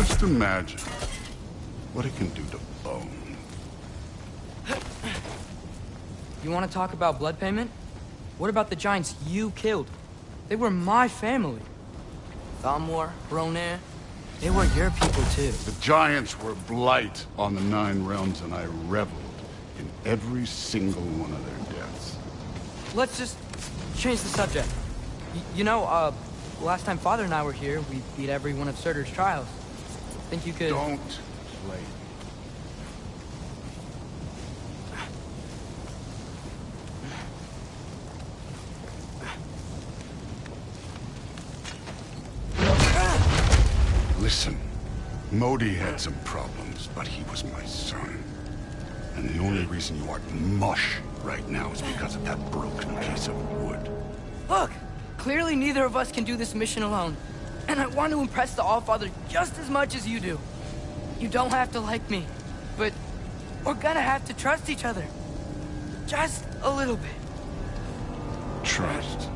Just imagine what it can do to bone. You want to talk about blood payment? What about the giants you killed? They were my family. Thamor, Ronair, they were your people too. The giants were blight on the Nine Realms, and I reveled in every single one of their deaths. Let's just change the subject. Last time Father and I were here, we beat every one of Surtur's trials. Think you could... Don't play. Listen, Modi had some problems, but he was my son. And the only reason you aren't mush right now is because of that broken piece of wood. Look! Clearly neither of us can do this mission alone. And I want to impress the Allfather just as much as you do. You don't have to like me, but we're gonna have to trust each other. Just a little bit. Trust.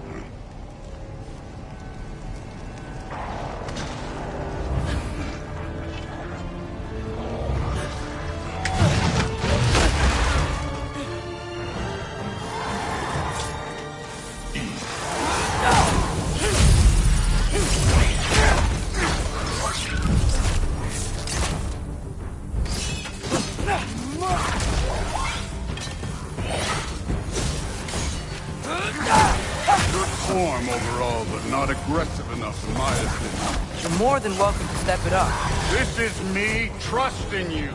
Form overall, but not aggressive enough in my opinion. You're more than welcome to step it up. This is me trusting you.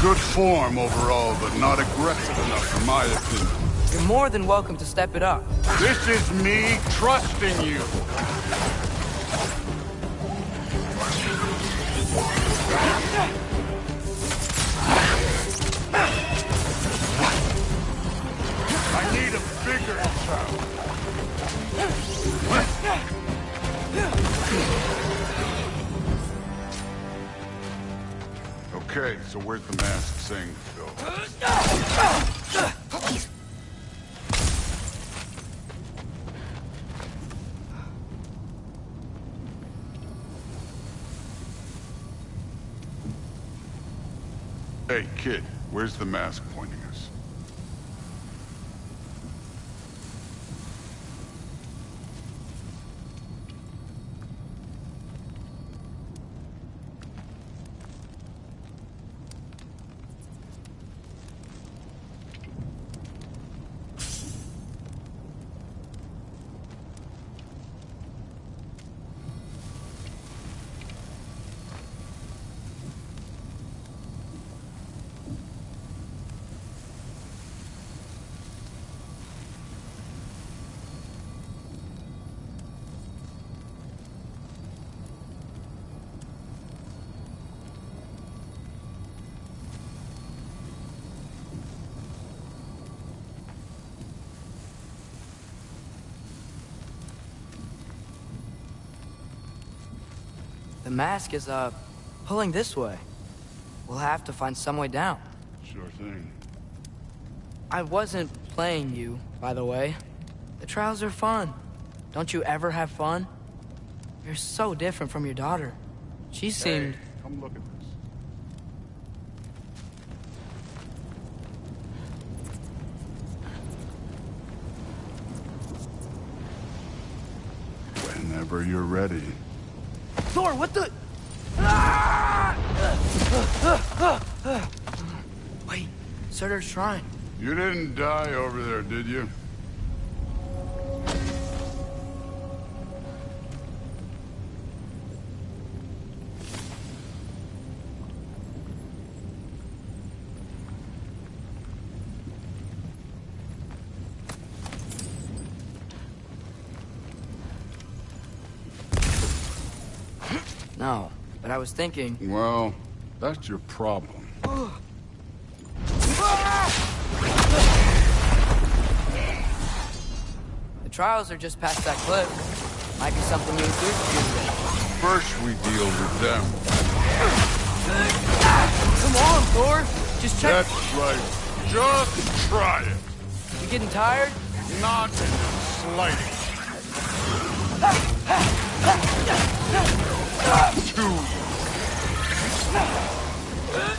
Good form overall, but not aggressive enough in my opinion. You're more than welcome to step it up. This is me trusting you. I need a bigger town. Okay, so where's the mask saying to go? Hey, kid, where's the mask pointing us? The mask is, pulling this way. We'll have to find some way down. Sure thing. I wasn't playing you, by the way. The trials are fun. Don't you ever have fun? You're so different from your daughter. She seemed... Hey, come look at this. Whenever you're ready. Thor, what the... Wait, Surtur's shrine. You didn't die over there, did you? No, but I was thinking... Well, that's your problem. The trials are just past that cliff. Might be something we include for you today. First we deal with them. Come on, Thor. Just check... That's right. Just try it. You getting tired? Not in the slightest. Two.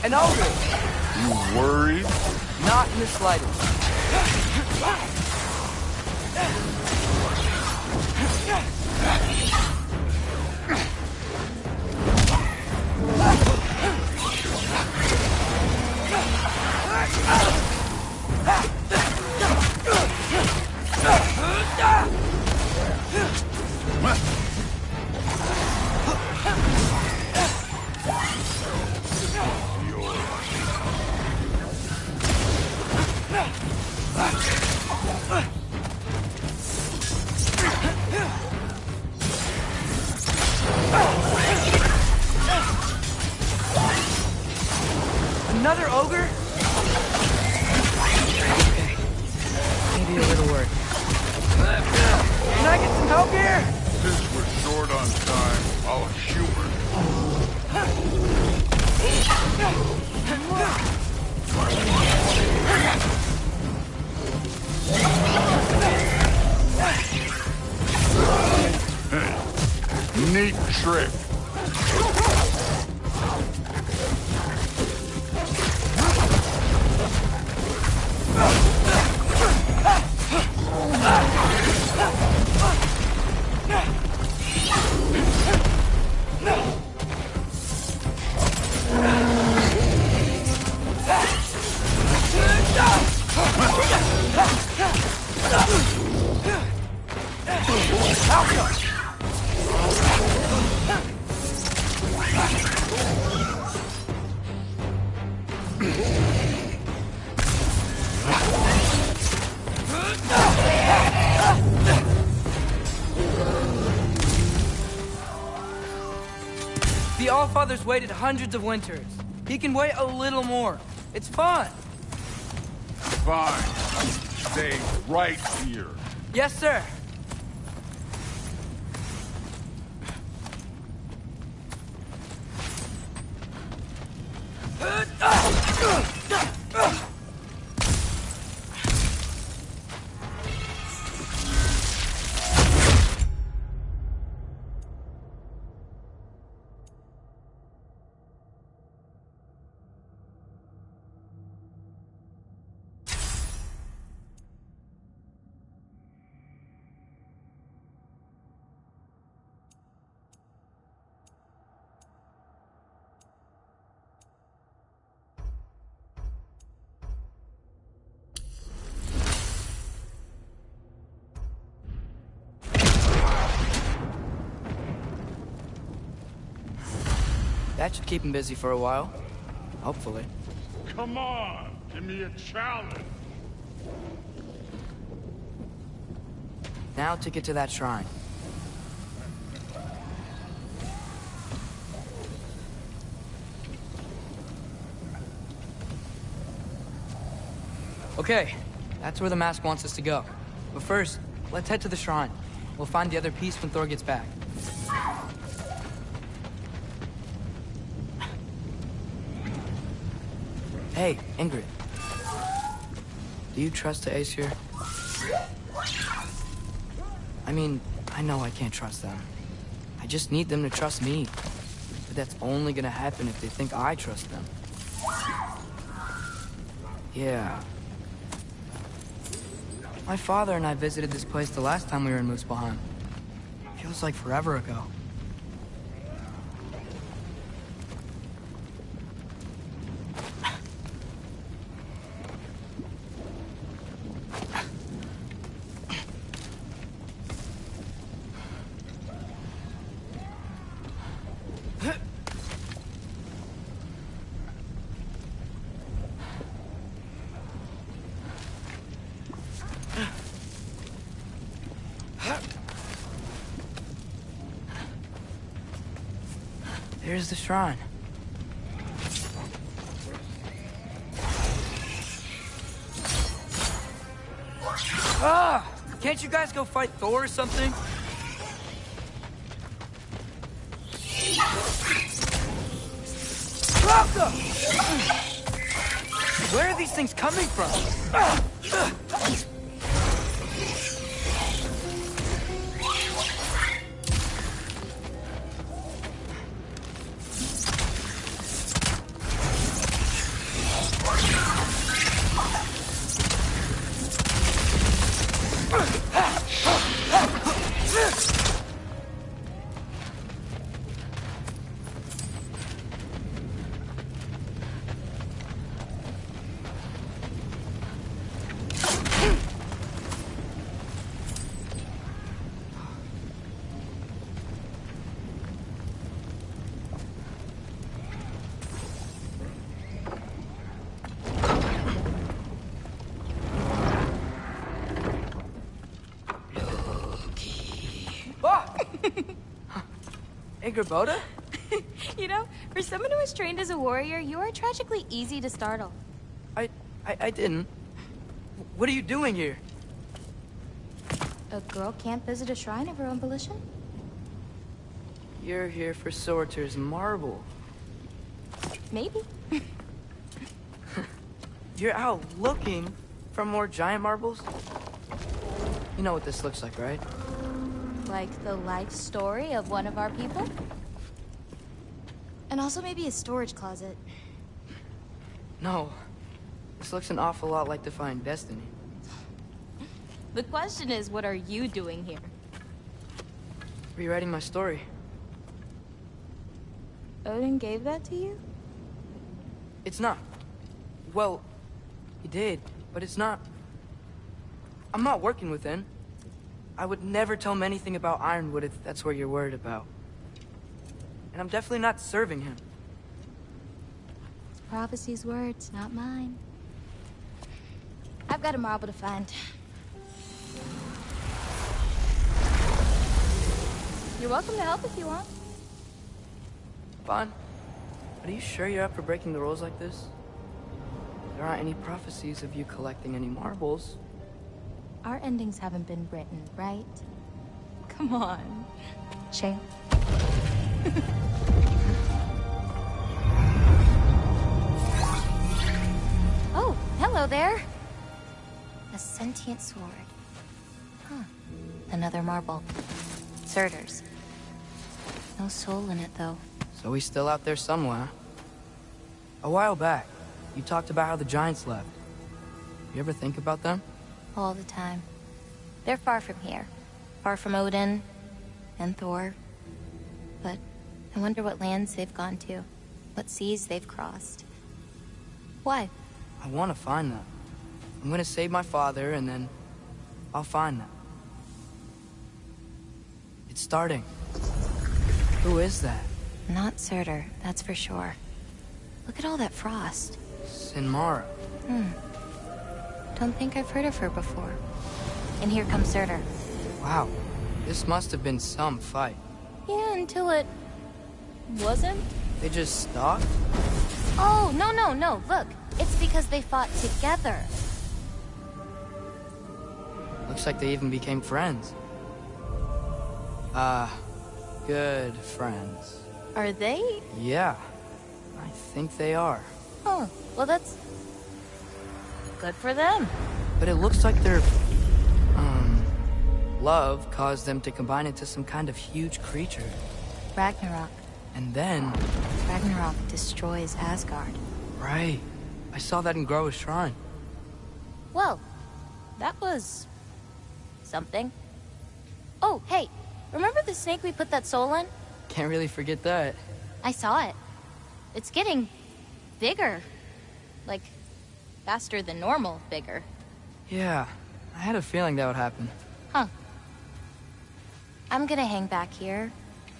An ogre. You worried? Not in the slightest. Another ogre? Okay. Maybe a little work. Can I get some help here? Since we're short on time, I'll humor Hey, neat trick. The Allfather's waited hundreds of winters. He can wait a little more. It's fun. Fine. Stay right here. Yes, sir. That should keep him busy for a while. Hopefully. Come on, give me a challenge. Now to get to that shrine. Okay, that's where the mask wants us to go. But first, let's head to the shrine. We'll find the other piece when Thor gets back. Hey, Ingrid. Do you trust the Ace here? I mean, I know I can't trust them. I just need them to trust me. But that's only gonna happen if they think I trust them. Yeah. My father and I visited this place the last time we were in Muspelheim. Feels like forever ago. There's the shrine. Ah! Can't you guys go fight Thor or something? Welcome! Where are these things coming from? Ingrid? You know, for someone who was trained as a warrior, you are tragically easy to startle. I didn't. What are you doing here? A girl can't visit a shrine of her own volition? You're here for Sorter's marble. Maybe. You're out looking for more giant marbles? You know what this looks like, right? Like the life story of one of our people? And also maybe a storage closet. No. This looks an awful lot like Defying Destiny. The question is, what are you doing here? Rewriting my story. Odin gave that to you? It's not. Well, he did, but it's not. I'm not working with him. I would never tell him anything about Ironwood if that's what you're worried about. And I'm definitely not serving him. It's prophecy's words, not mine. I've got a marble to find. You're welcome to help if you want. Bon, are you sure you're up for breaking the rules like this? There aren't any prophecies of you collecting any marbles. Our endings haven't been written, right? Come on. Shale. Oh, hello there. A sentient sword. Huh. Another marble. Surtur's. No soul in it, though. So he's still out there somewhere. A while back, you talked about how the giants left. You ever think about them? All the time. They're far from here. Far from Odin and Thor. But I wonder what lands they've gone to. What seas they've crossed. Why? I want to find them. I'm gonna save my father, and then I'll find them. It's starting. Who is that? Not Surtur, that's for sure. Look at all that frost. Sinmara. Don't think I've heard of her before. And here comes Surtur. Wow. This must have been some fight. Yeah, until it... wasn't? They just stopped? Oh, no. Look, it's because they fought together. Looks like they even became friends. Good friends. Are they? Yeah, I think they are. Oh, well that's... good for them. But it looks like their, love caused them to combine into some kind of huge creature. Ragnarok. And then... Ragnarok destroys Asgard. Right. I saw that in Groa's shrine. Well, that was... something. Oh, hey, remember the snake we put that soul in? Can't really forget that. I saw it. It's getting... bigger. Like, faster than normal bigger. Yeah, I had a feeling that would happen. Huh. I'm gonna hang back here.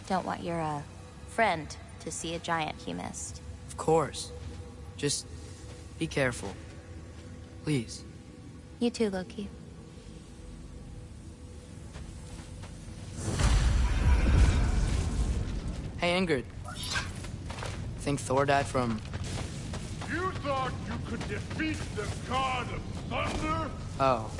Don't want your, friend to see a giant he missed. Of course. Just be careful. Please. You too, Loki. Hey, Ingrid. Think Thor died from... You thought you could defeat the god of thunder? Oh.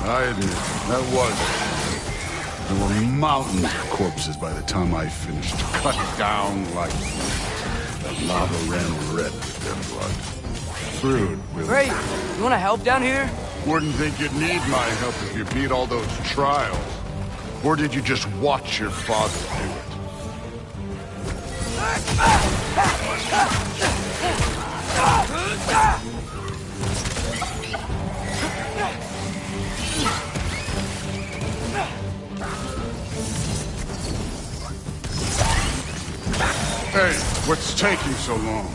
I admit, that was it. There were mountains of corpses by the time I finished. Cut down like that lava ran red with their blood. Crude, really. Great! You wanna help down here? Wouldn't think you'd need my help if you beat all those trials. Or did you just watch your father do it? Hey, what's taking so long?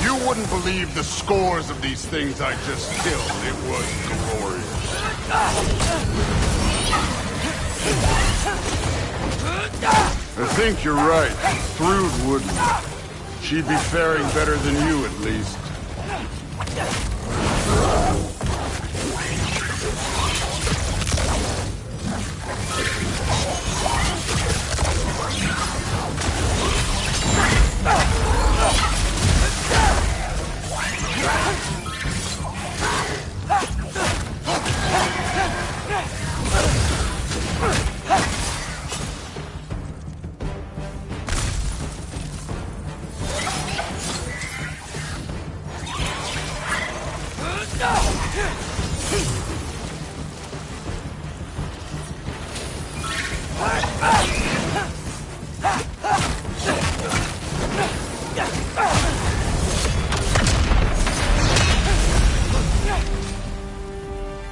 You wouldn't believe the scores of these things I just killed. It was glorious. I think you're right. Thrud wouldn't. She'd be faring better than you, at least.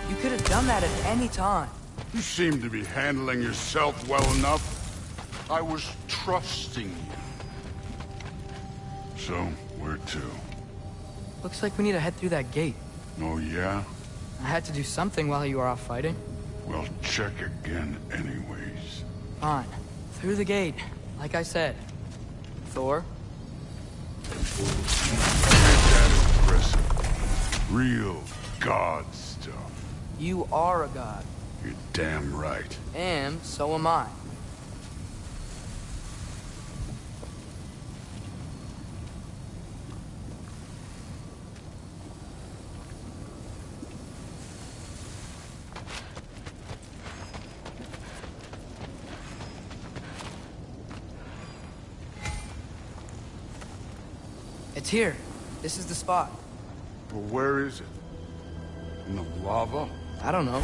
You could have done that at any time. You seem to be handling yourself well enough. I was trusting you. So, where to? Looks like we need to head through that gate. Oh, yeah? I had to do something while you were off fighting. Well, check again anyways. Fine. Through the gate, like I said. Thor? That impressive. Real god stuff. You are a god. You're damn right. And so am I. It's here. This is the spot. Well, where is it? In the lava? I don't know.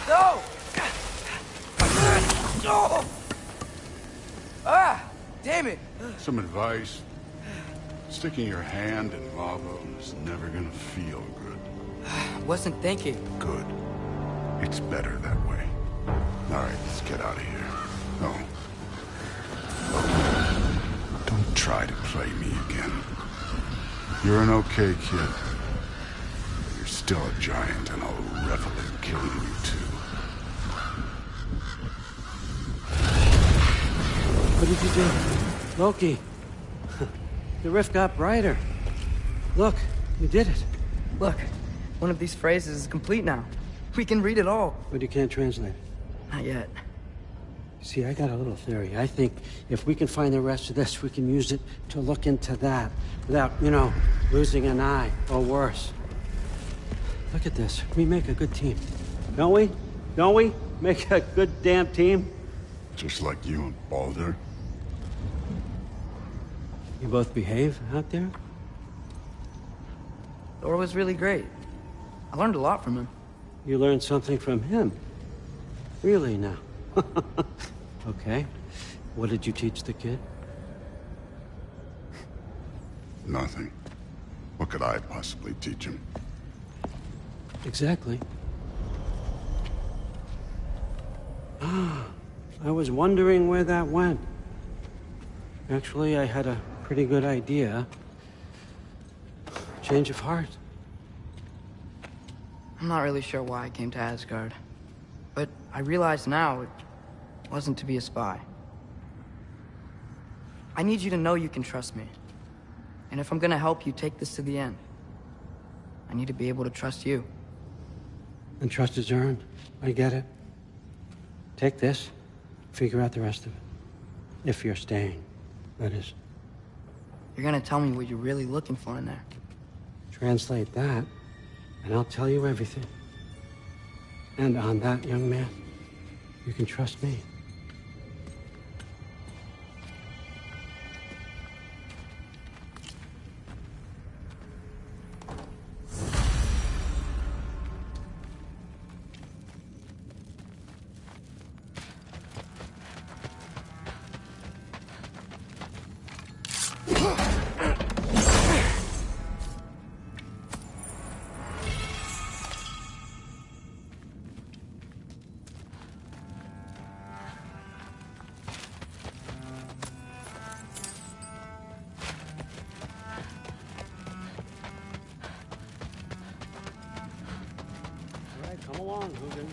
No! No! Ah! Damn it! Some advice. Sticking your hand in lava is never gonna feel good. Wasn't thinking. Good. It's better that way. All right, let's get out of here. Oh. Don't try to play me again. You're an okay kid. You're still a giant, and I'll revel in killing you too. What did you do? Loki. The rift got brighter. Look, you did it. Look, one of these phrases is complete now. We can read it all. But you can't translate it. Not yet. See, I got a little theory. I think if we can find the rest of this, we can use it to look into that without, losing an eye or worse. Look at this. We make a good team. Don't we? Don't we? Make a good damn team? Just like you and Baldur. You both behave out there? Thor was really great. I learned a lot from him. You learned something from him? Really now? Okay. What did you teach the kid? Nothing. What could I possibly teach him? Exactly. I was wondering where that went. Actually, I had a pretty good idea. Change of heart. I'm not really sure why I came to Asgard. But I realize now it wasn't to be a spy. I need you to know you can trust me. And if I'm gonna help you take this to the end, I need to be able to trust you. And trust is earned. I get it. Take this, figure out the rest of it. If you're staying, that is. You're gonna tell me what you're really looking for in there. Translate that, and I'll tell you everything. And on that, young man, you can trust me. Come along, Hugin.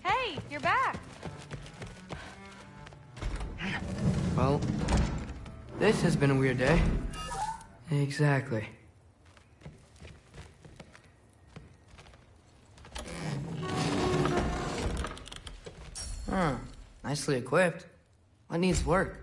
Hey, you're back. Well, this has been a weird day. Exactly. Huh. Nicely equipped. What needs work?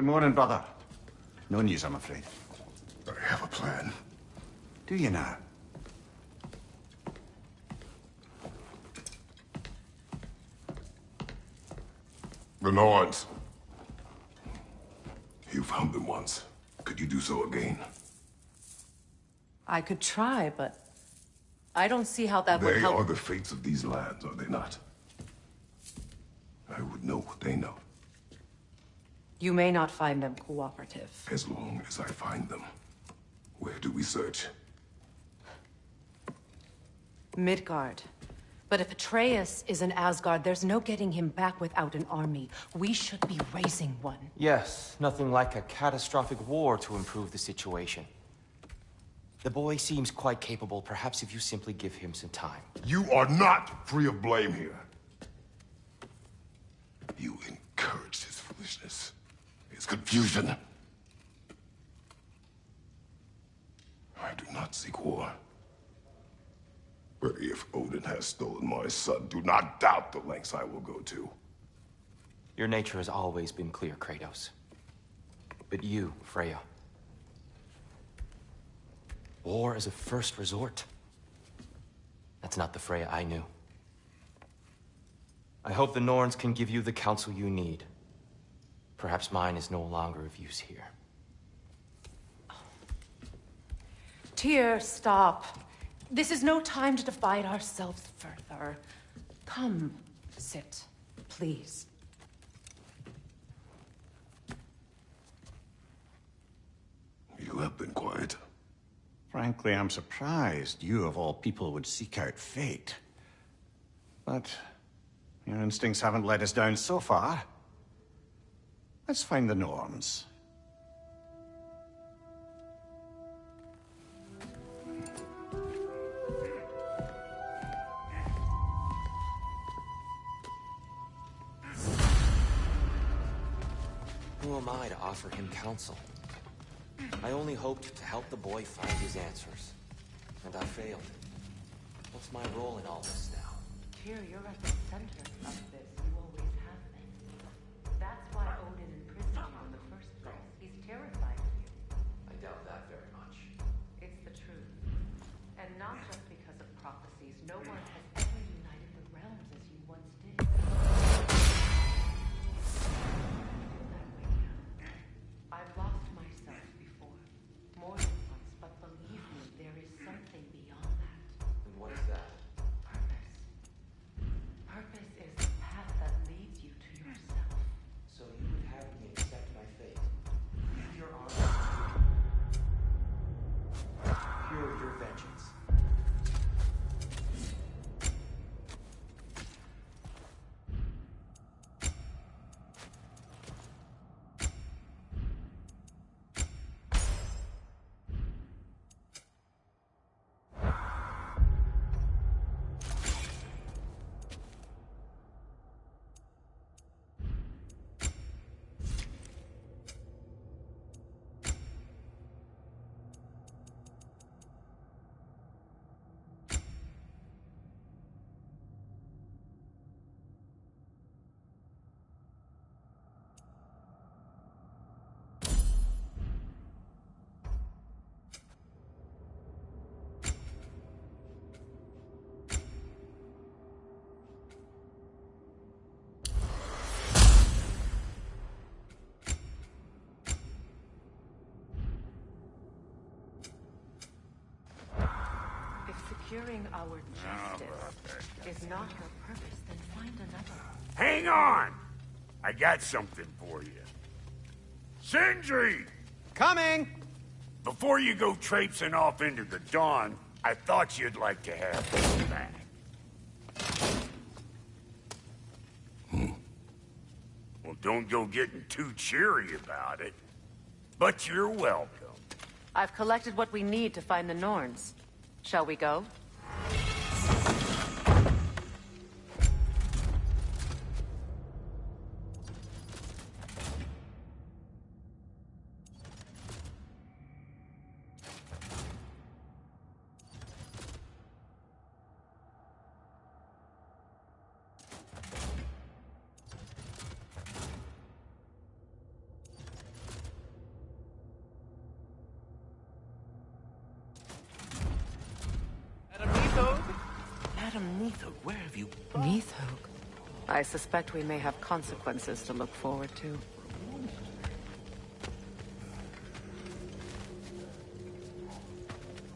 Good morning, brother. No news, I'm afraid. I have a plan. Do you now? The Norns. You found them once. Could you do so again? I could try, but I don't see how that would They help. are the fates of these lands, are they not? I would know what they know, You may not find them cooperative. as long as I find them. Where do we search? Midgard. But if Atreus is in Asgard, there's no getting him back without an army. We should be raising one. Yes, nothing like a catastrophic war to improve the situation. The boy seems quite capable. Perhaps if you simply give him some time. You are not free of blame here. You encouraged his foolishness, his confusion. I do not seek war. But if Odin has stolen my son, do not doubt the lengths I will go to. Your nature has always been clear, Kratos. But you, Freya. War as a first resort. That's not the Freya I knew. I hope the Norns can give you the counsel you need. Perhaps mine is no longer of use here. Tyr, stop. This is no time to divide ourselves further. Come, sit, please. You have been quiet. Frankly, I'm surprised you, of all people, would seek out fate. But your instincts haven't let us down so far. Let's find the Norns. Who am I to offer him counsel? I only hoped to help the boy find his answers. And I failed. What's my role in all this now? Tyr, you're at the center of this. You always have been. That's why Odin imprisoned you in the first place. He's terrified of you. I doubt that very much. It's the truth. And not just because of prophecies. No one has ever united the realms as you once did. I feel that way now. I've lost myself before. More than once, but believe me, there is something beyond that. And what is that? Purpose. Purpose is the path that leads you to yourself. So you would have me accept my fate. Leave your arms. Here your vengeance. If securing our justice is not her purpose, then find another. Hang on! I got something for you. Sindri! Coming! Before you go traipsing off into the dawn, I thought you'd like to have this back. Well, don't go getting too cheery about it. But you're welcome. I've collected what we need to find the Norns. Shall we go? Madam Neathog, where have you gone? Neathog? I suspect we may have consequences to look forward to.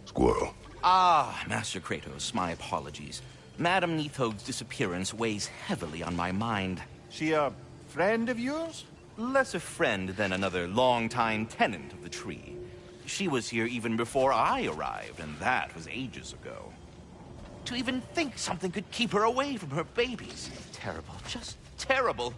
Squirrel. Ah, Master Kratos, my apologies. Madam Neathog's disappearance weighs heavily on my mind. She a friend of yours? Less a friend than another long-time tenant of the tree. She was here even before I arrived, and that was ages ago. To even think something could keep her away from her babies. Terrible, just terrible.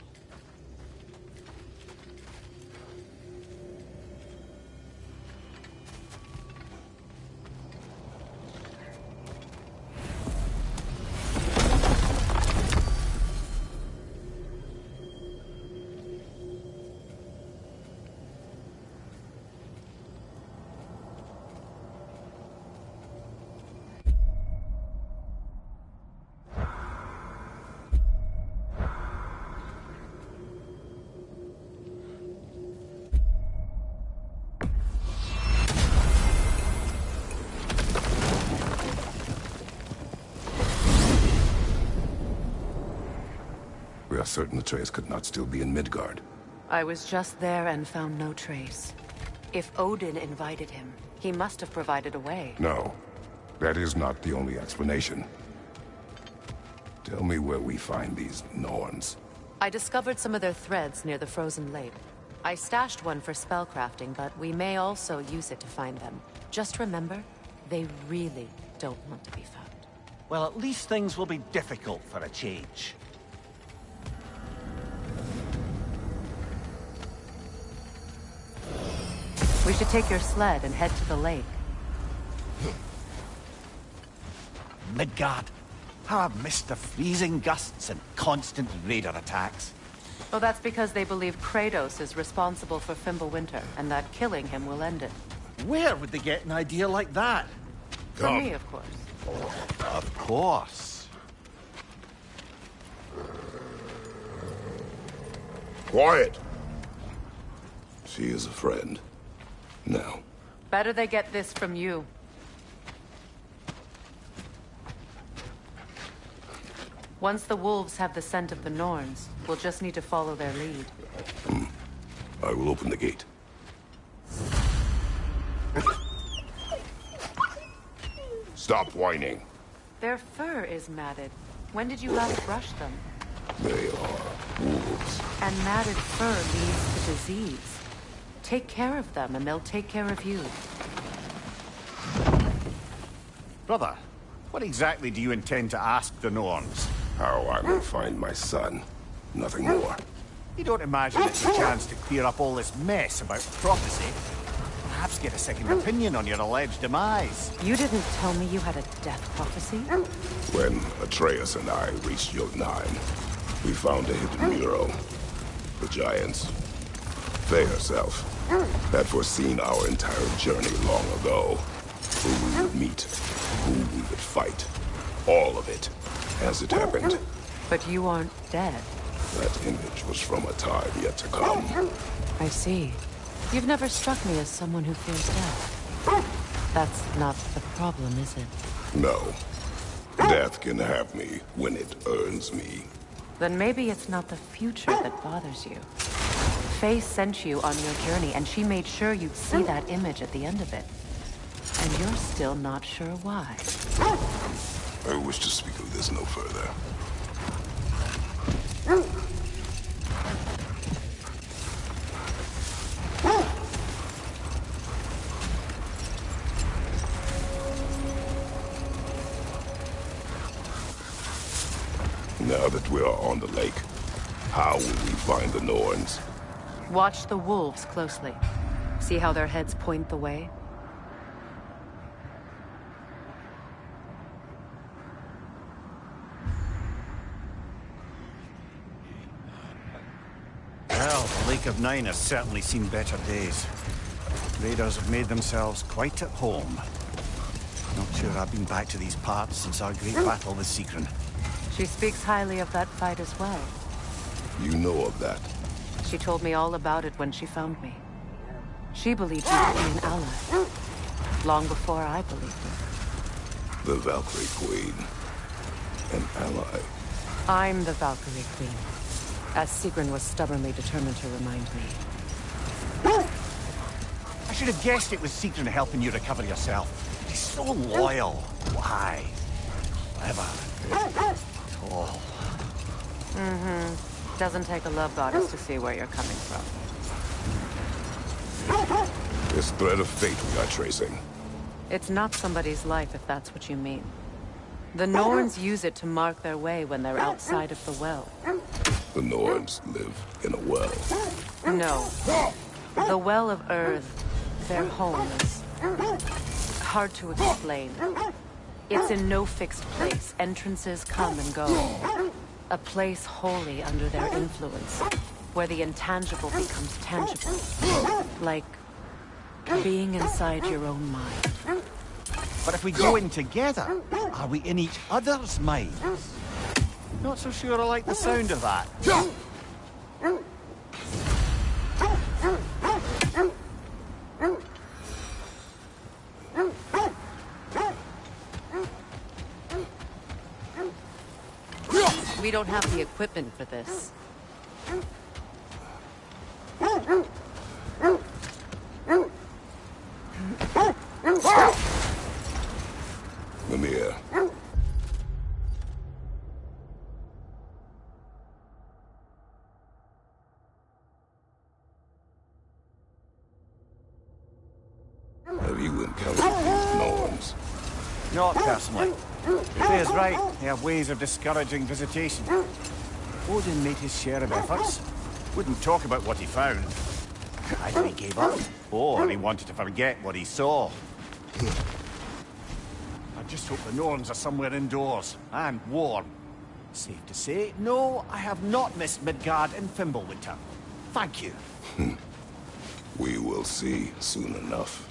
We are certain Atreus could not still be in Midgard. I was just there and found no trace. If Odin invited him, he must have provided a way. No, that is not the only explanation. Tell me where we find these Norns. I discovered some of their threads near the frozen lake. I stashed one for spellcrafting, but we may also use it to find them. Just remember, they really don't want to be found. Well, at least things will be difficult for a change. We should take your sled and head to the lake. Midgard. How I've missed the freezing gusts and constant raider attacks. Well, that's because they believe Kratos is responsible for Fimbulwinter, and that killing him will end it. Where would they get an idea like that? For me, of course. Of course. Quiet! She is a friend. Now. Better they get this from you. Once the wolves have the scent of the Norns, we'll just need to follow their lead. I will open the gate. Stop whining. Their fur is matted. When did you last brush them? They are wolves. And matted fur leads to disease. Take care of them, and they'll take care of you. Brother, what exactly do you intend to ask the Norns? How I will find my son. Nothing more. You don't imagine it's a chance to clear up all this mess about prophecy? Perhaps get a second opinion on your alleged demise. You didn't tell me you had a death prophecy? When Atreus and I reached Jotunheim, we found a hidden mural. The giants, they herself, had foreseen our entire journey long ago. Who we would meet, who we would fight. All of it, as it happened. But you aren't dead. That image was from a time yet to come. I see. You've never struck me as someone who fears death. That's not the problem, is it? No. Death can have me when it earns me. Then maybe it's not the future that bothers you. Faye sent you on your journey, and she made sure you'd see that image at the end of it. And you're still not sure why. I wish to speak of this no further. Now that we are on the lake, how will we find the Norns? Watch the wolves closely. See how their heads point the way? Well, the Lake of Nine has certainly seen better days. Raiders have made themselves quite at home. Not sure I've been back to these parts since our great battle with Sigrun. She speaks highly of that fight as well. You know of that? She told me all about it when she found me. She believed you to be an ally. Long before I believed it. The Valkyrie Queen. an ally. I'm the Valkyrie Queen, as Sigrun was stubbornly determined to remind me. I should have guessed it was Sigrun helping you recover yourself. He's so loyal. Why? Clever. Tall. Doesn't take a love goddess to see where you're coming from. This thread of fate we are tracing. It's not somebody's life, if that's what you mean. The Norns use it to mark their way when they're outside of the well. The Norns live in a well. No. The Well of Earth, their home, is hard to explain. It's in no fixed place. Entrances come and go. A place wholly under their influence, where the intangible becomes tangible. Like being inside your own mind. But if we go in together, are we in each other's minds? Not so sure I like the sound of that. We don't have the equipment for this. Mimir. Have you encountered these Norns? Not personally. Freya's right. They have ways of discouraging visitation. Odin made his share of efforts. Wouldn't talk about what he found. Either he gave up, or he wanted to forget what he saw. I just hope the Norns are somewhere indoors, and warm. Safe to say, no, I have not missed Midgard and Fimbulwinter. Thank you. We will see soon enough.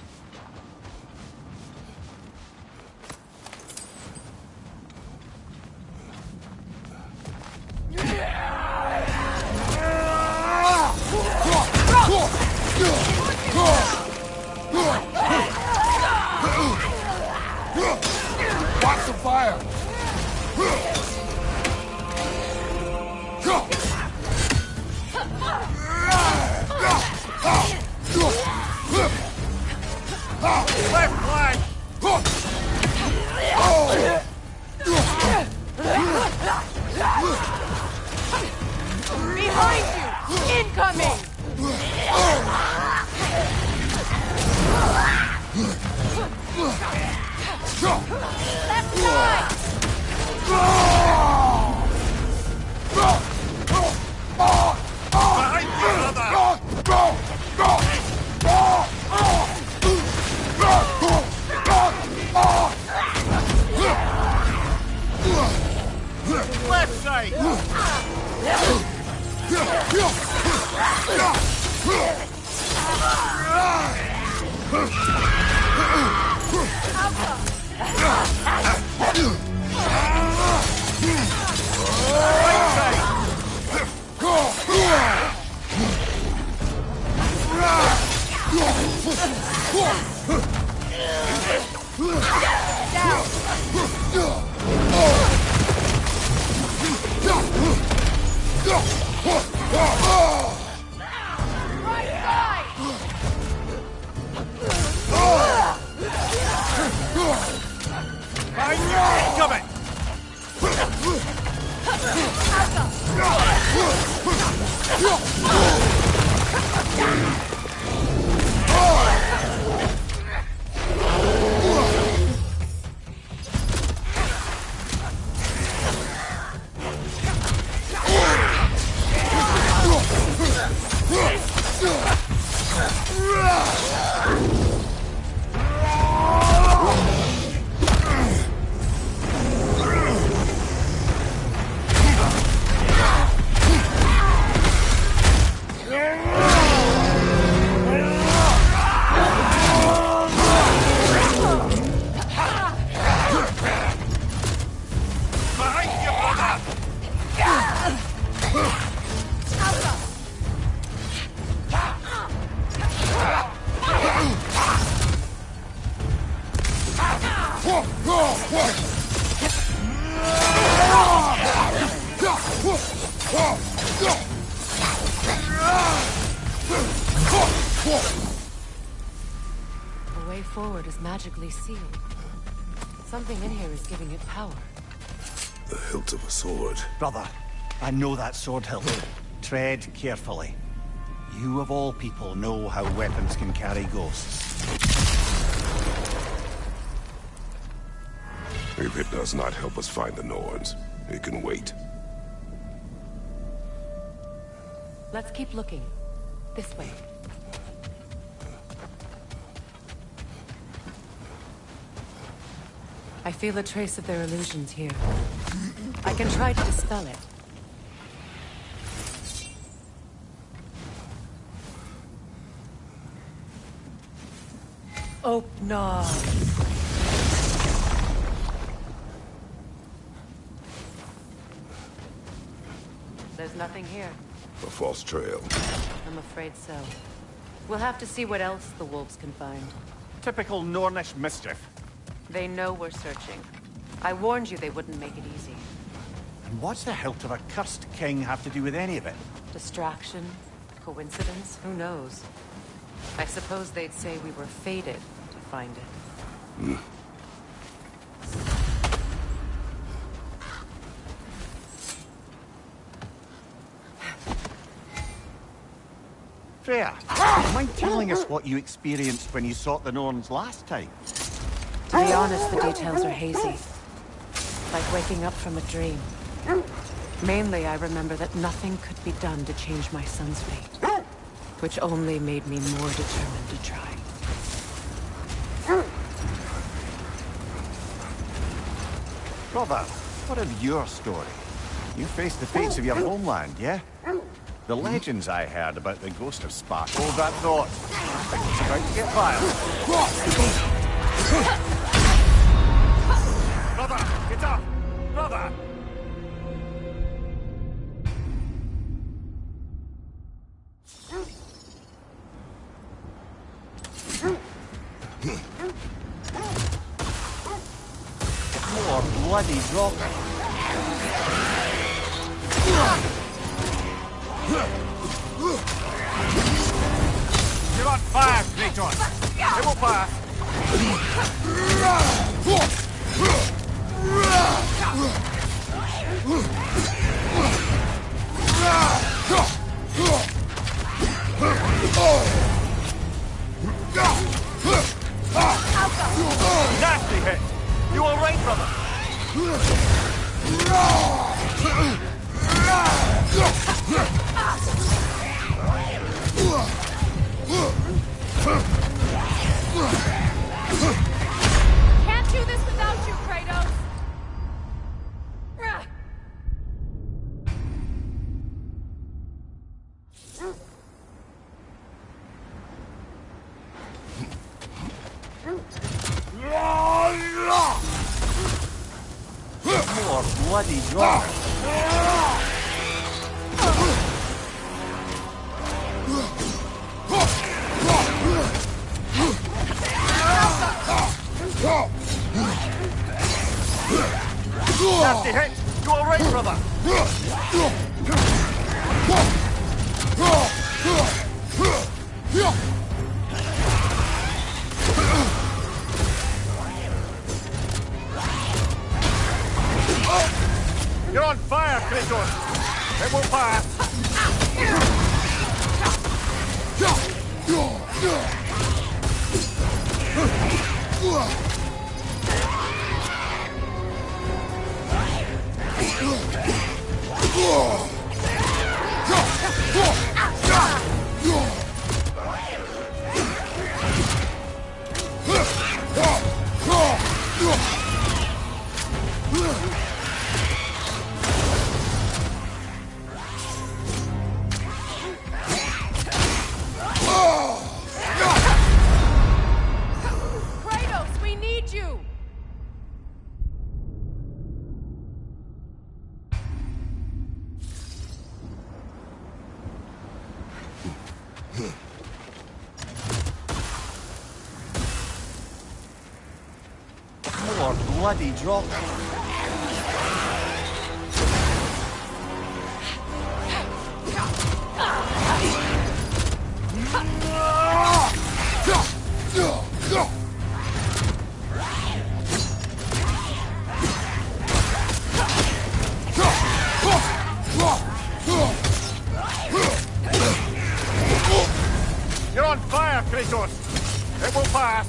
Watch the fire! Left flank! Behind you! Incoming! Left side! Behind you, brother! Left side! Coming! forward is magically sealed. Something in here is giving it power. The hilt of a sword. Brother, I know that sword hilt. Tread carefully. You of all people know how weapons can carry ghosts. If it does not help us find the Norns, it can wait. Let's keep looking. This way. I feel a trace of their illusions here. I can try to dispel it. Oh, no. There's nothing here. A false trail. I'm afraid so. We'll have to see what else the wolves can find. Typical Nornish mischief. They know we're searching. I warned you they wouldn't make it easy. And what's the hilt of a cursed king have to do with any of it? Distraction? Coincidence? Who knows? I suppose they'd say we were fated to find it. Freya, do you mind telling us what you experienced when you sought the Norns last time? To be honest, the details are hazy. Like waking up from a dream. Mainly, I remember that nothing could be done to change my son's fate. Which only made me more determined to try. Brother, what of your story? You faced the fates of your homeland, yeah? The legends I heard about the ghost of Spark. Hold that thought. It's about to get violent. Brother, get up! Brother! More bloody drop. You're on fire, Kratos! It will pass! Nasty hit! You all right, brother? Can't do this without you, Kratos! More bloody drop. Nasty hit! You all right, brother? You're on fire, Kratos! It will pass! Kratos, we need you! More bloody drop. Kratos! It will pass!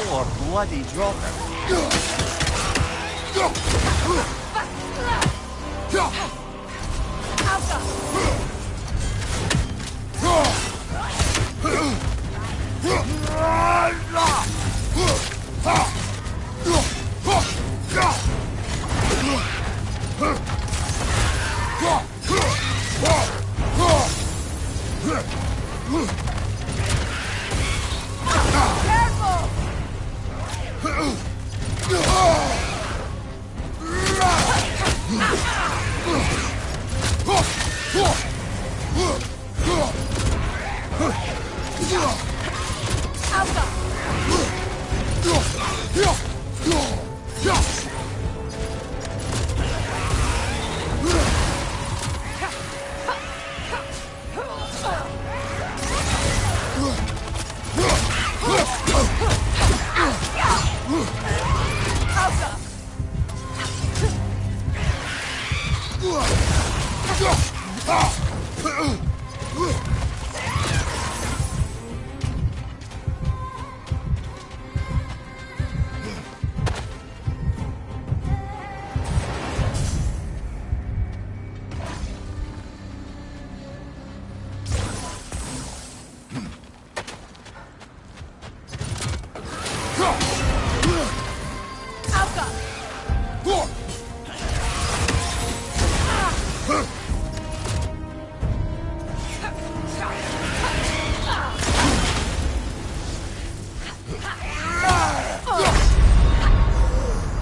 More bloody dropping.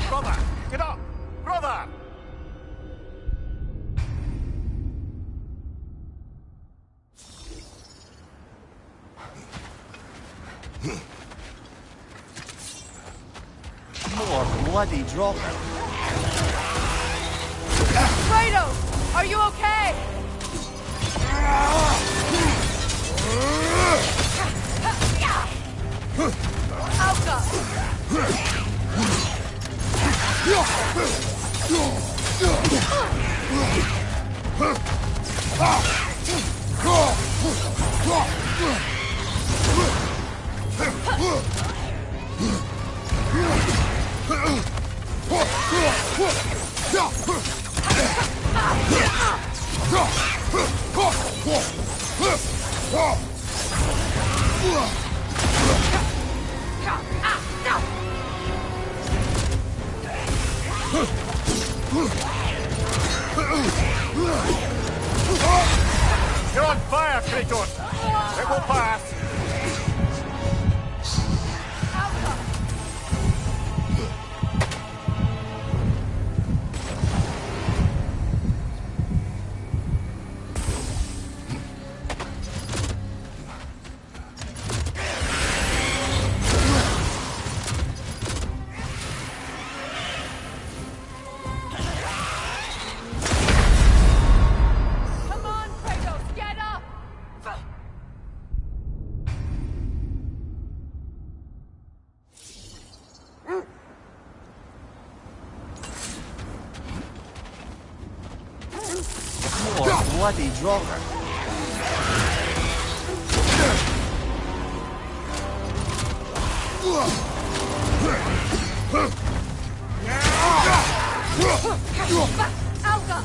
Brother! Get up! Brother! More bloody dropping. Kratos! Are you okay? You're on fire, Kratos! It will pass! Come on, Kratos! bloody dropper. Alga!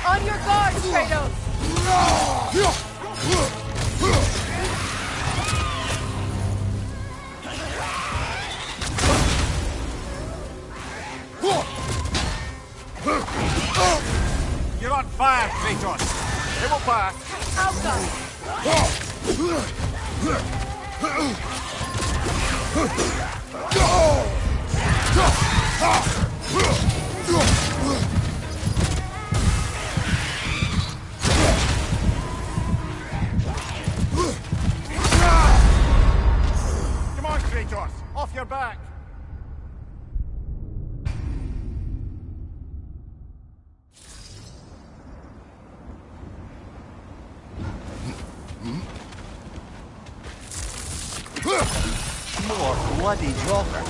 On your guard, Kratos! You're on fire, Kratos. It will pass. Come on, Kratos. Off your back. More bloody dropper.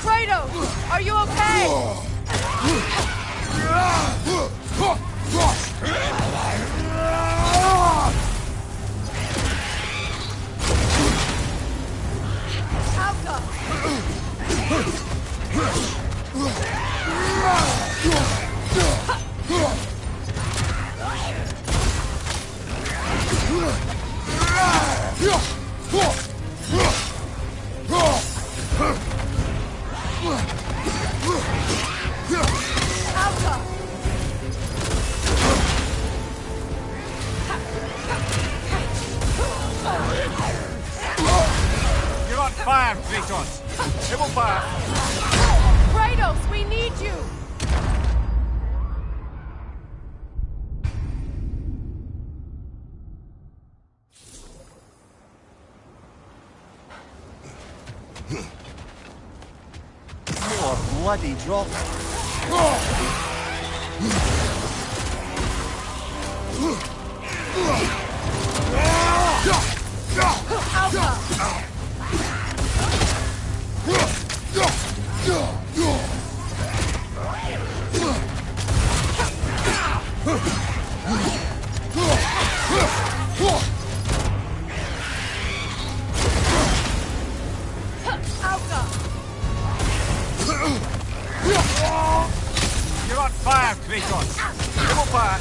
Kratos! Are you okay? Alga! You're on fire, Kratos. It will pass. Kratos, we need you! More bloody dropper. You're on fire, Kratos. It will pass.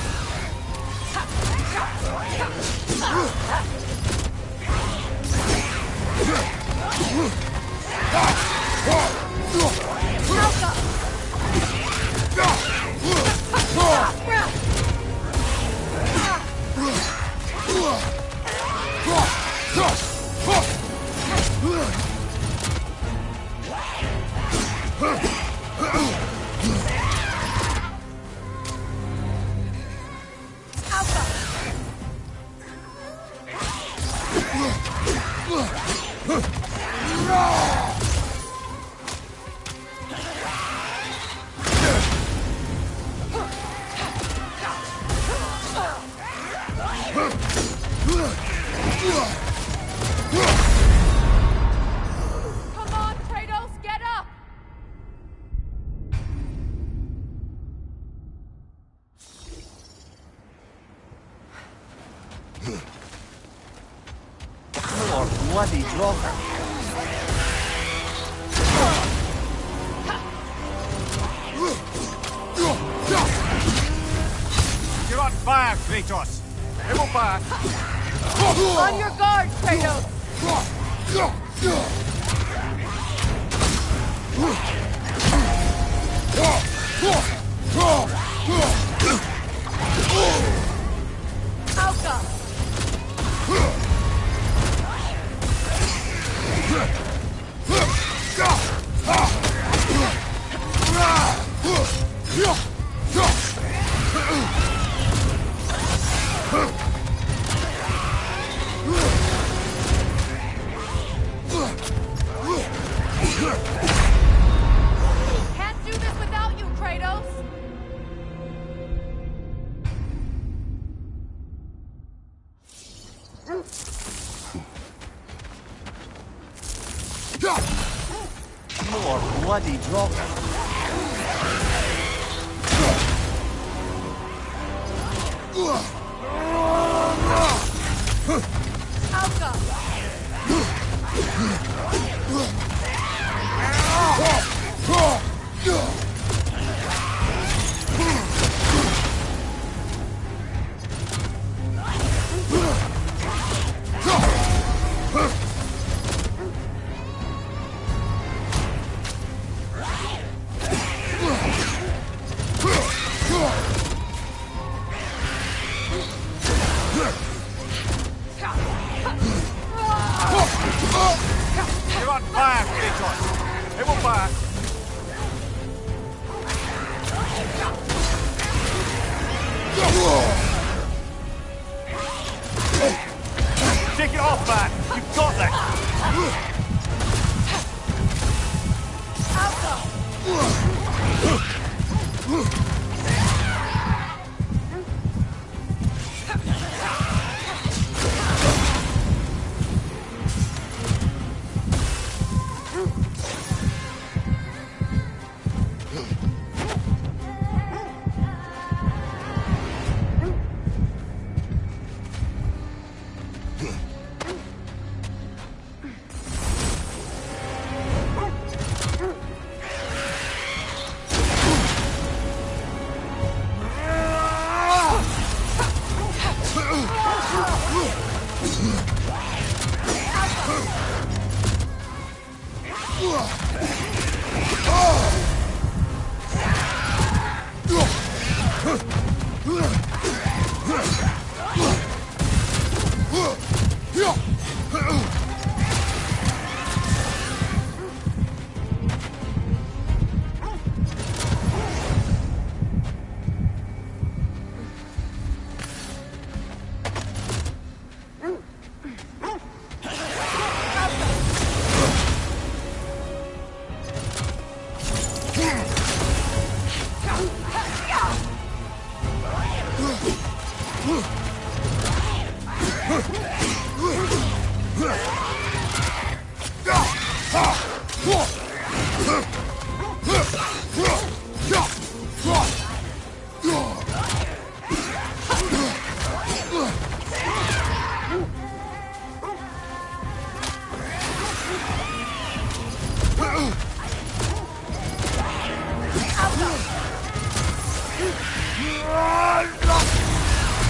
Come on, Kratos, get up! More bloody dropper. You're on fire, Kratos. It will pass. On your guard, Kratos! Can't do this without you, Kratos! More bloody dropping. You're on fire, Kratos. It will pass. Take it off, man. You've got this.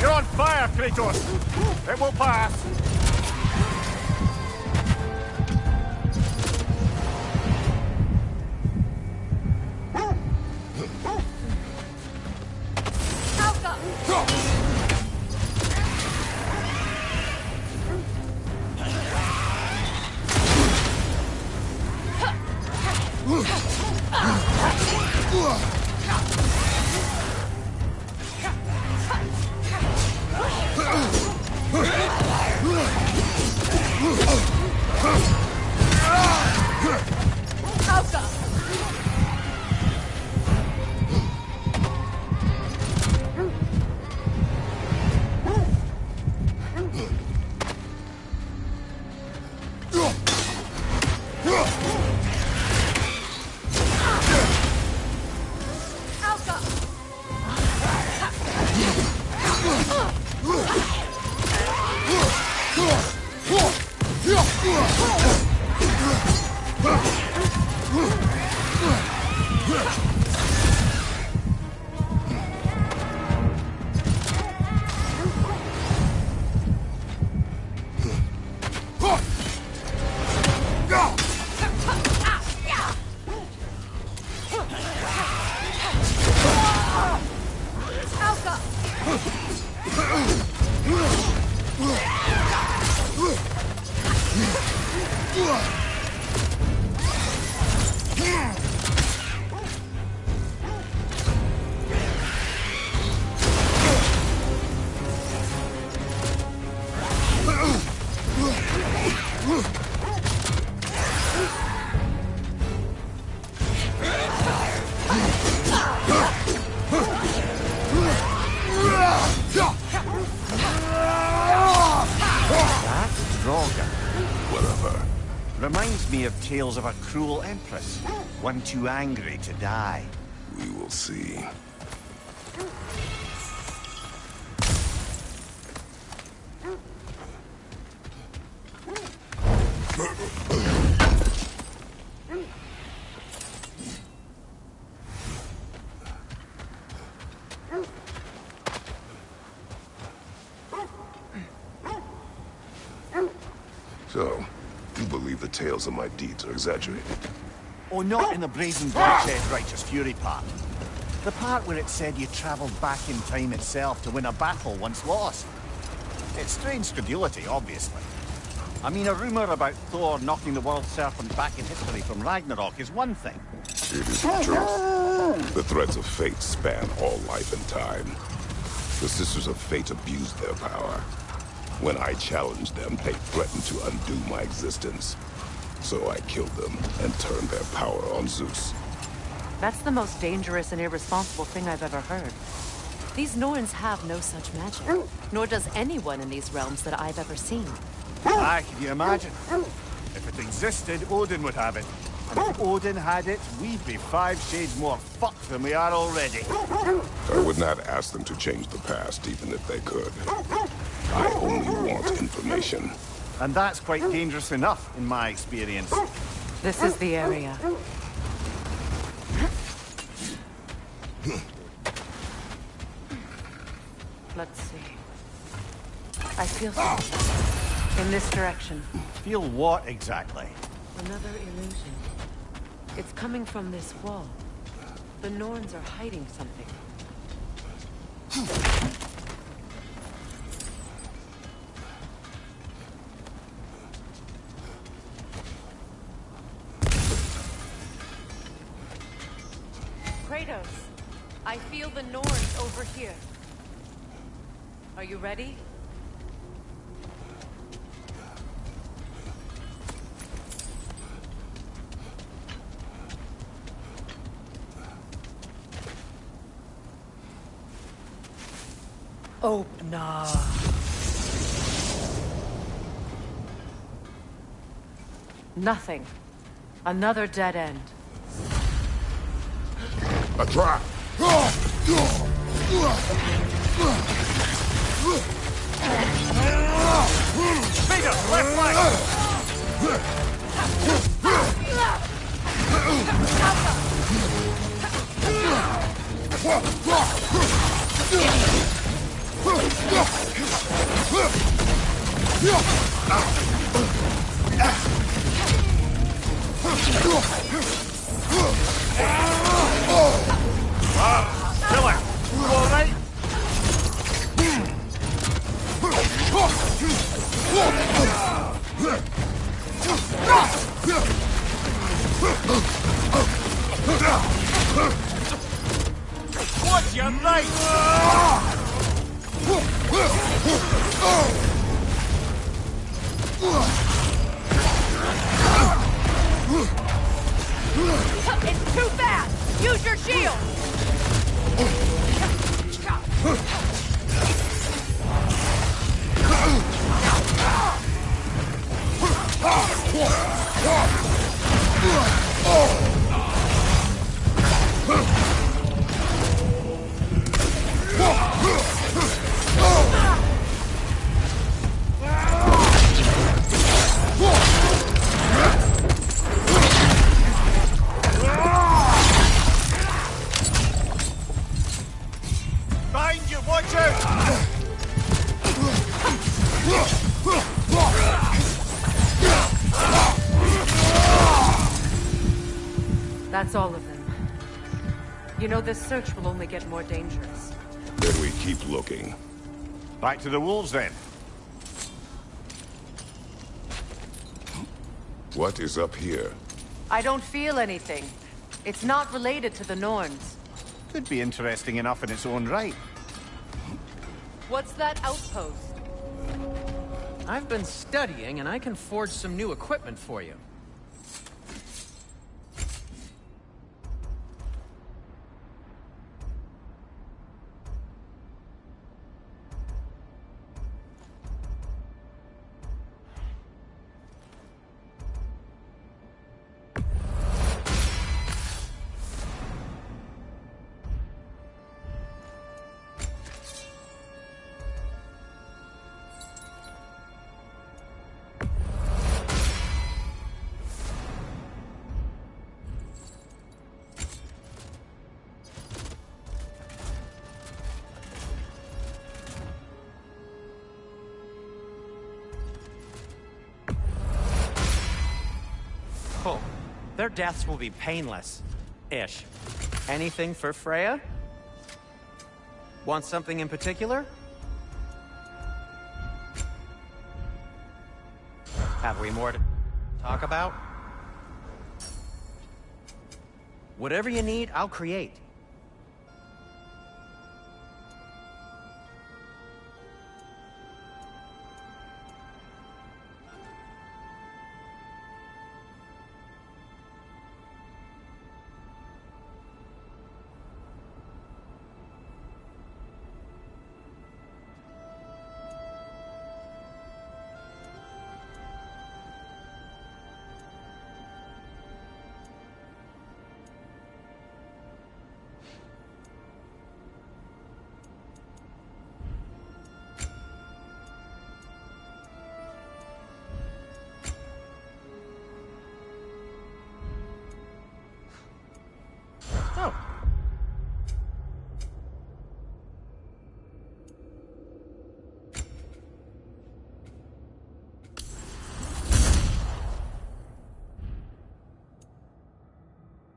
You're on fire, Kratos. It will pass. Reminds me of tales of a cruel empress, one too angry to die. We will see. So, you believe the tales of my deeds are exaggerated? Oh, not in the brazen bloodshed righteous fury part. The part where it said you travelled back in time itself to win a battle once lost. It's strange credulity, obviously. I mean, a rumour about Thor knocking the world serpent back in history from Ragnarok is one thing. It is the truth. The threads of fate span all life and time. The Sisters of Fate abused their power. When I challenged them, they threatened to undo my existence. So I killed them and turned their power on Zeus. That's the most dangerous and irresponsible thing I've ever heard. These Norns have no such magic, nor does anyone in these realms that I've ever seen. Ah, can you imagine? If it existed, Odin would have it. And if Odin had it, we'd be 5 shades more fucked than we are already. I would not ask them to change the past, even if they could. I only want information. And that's quite dangerous enough, in my experience. This is the area. Let's see. I feel something. In this direction. Feel what exactly? Another illusion. It's coming from this wall. The Norns are hiding something. Kratos, I feel the Norns over here. Are you ready? Open up. Nothing. Another dead end. A trap! Peter, left flank! Killer, you all right? What's your right? It's too fast! Use your shield! Behind you, watch out! That's all of them. You know, this search will only get more dangerous. Then we keep looking. Back to the wolves, then. What is up here? I don't feel anything. It's not related to the Norns. Could be interesting enough in its own right. What's that outpost? I've been studying, and I can forge some new equipment for you. Oh, their deaths will be painless-ish. Anything for Freya? Want something in particular? Have we more to talk about? Whatever you need, I'll create. Oh.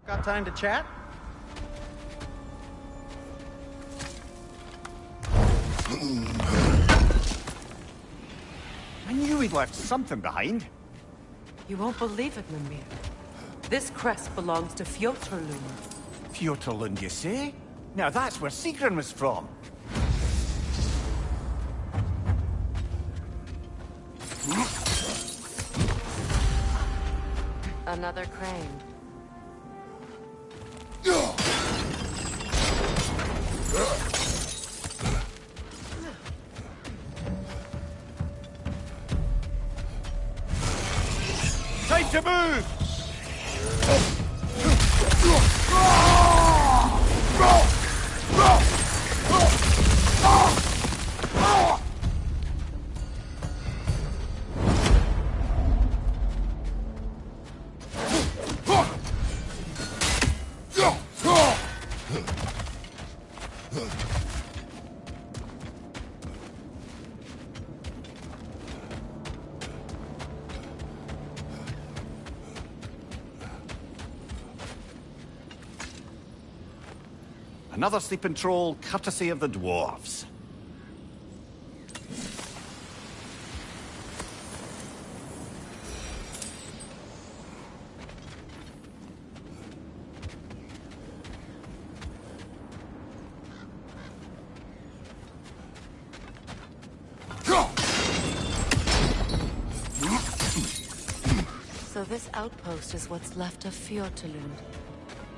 Got time to chat? I knew he'd left something behind. You won't believe it, Mimir. This crest belongs to Fjotorlund. Fjotorlund, you say? Now that's where Sigrun was from. Another crane. Time to move! Another sleeping troll, courtesy of the dwarves. So this outpost is what's left of Fjotorlund.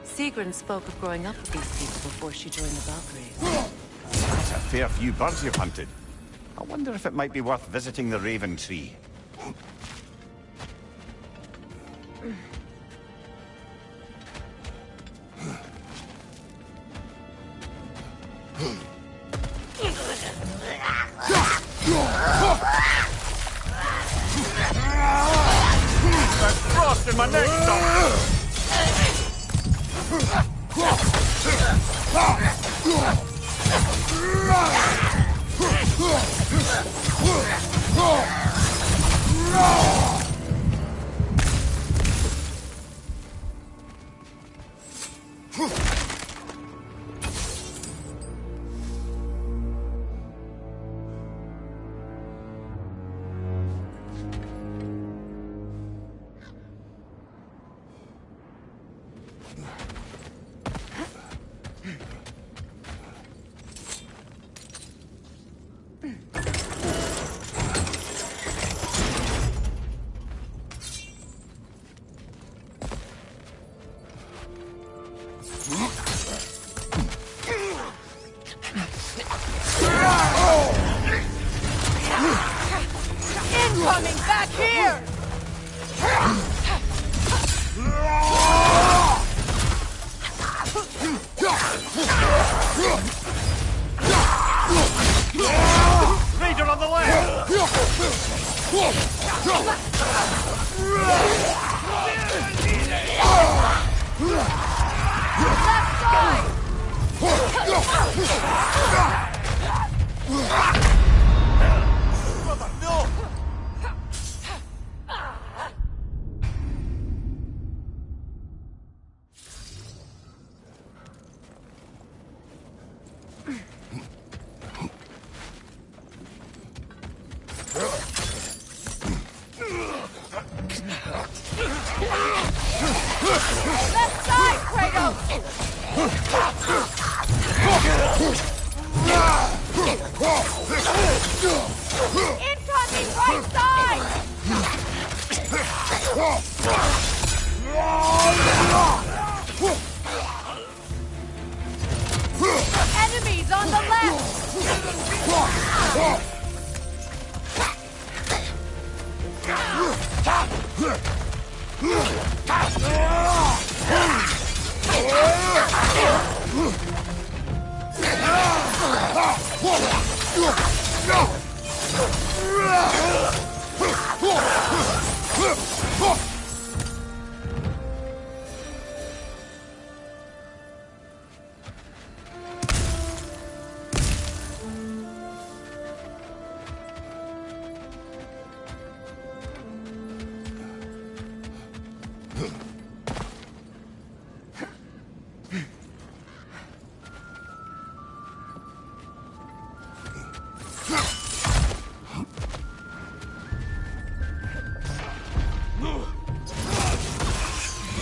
Sigrun spoke of growing up with these people before she joined the Valkyries. That's a fair few birds you've hunted. I wonder if it might be worth visiting the Raven Tree. That frost in my neck, back here! Raider on the left! Left side! Brother, no! Left side, Kratos! Incoming right side! Enemies on the left!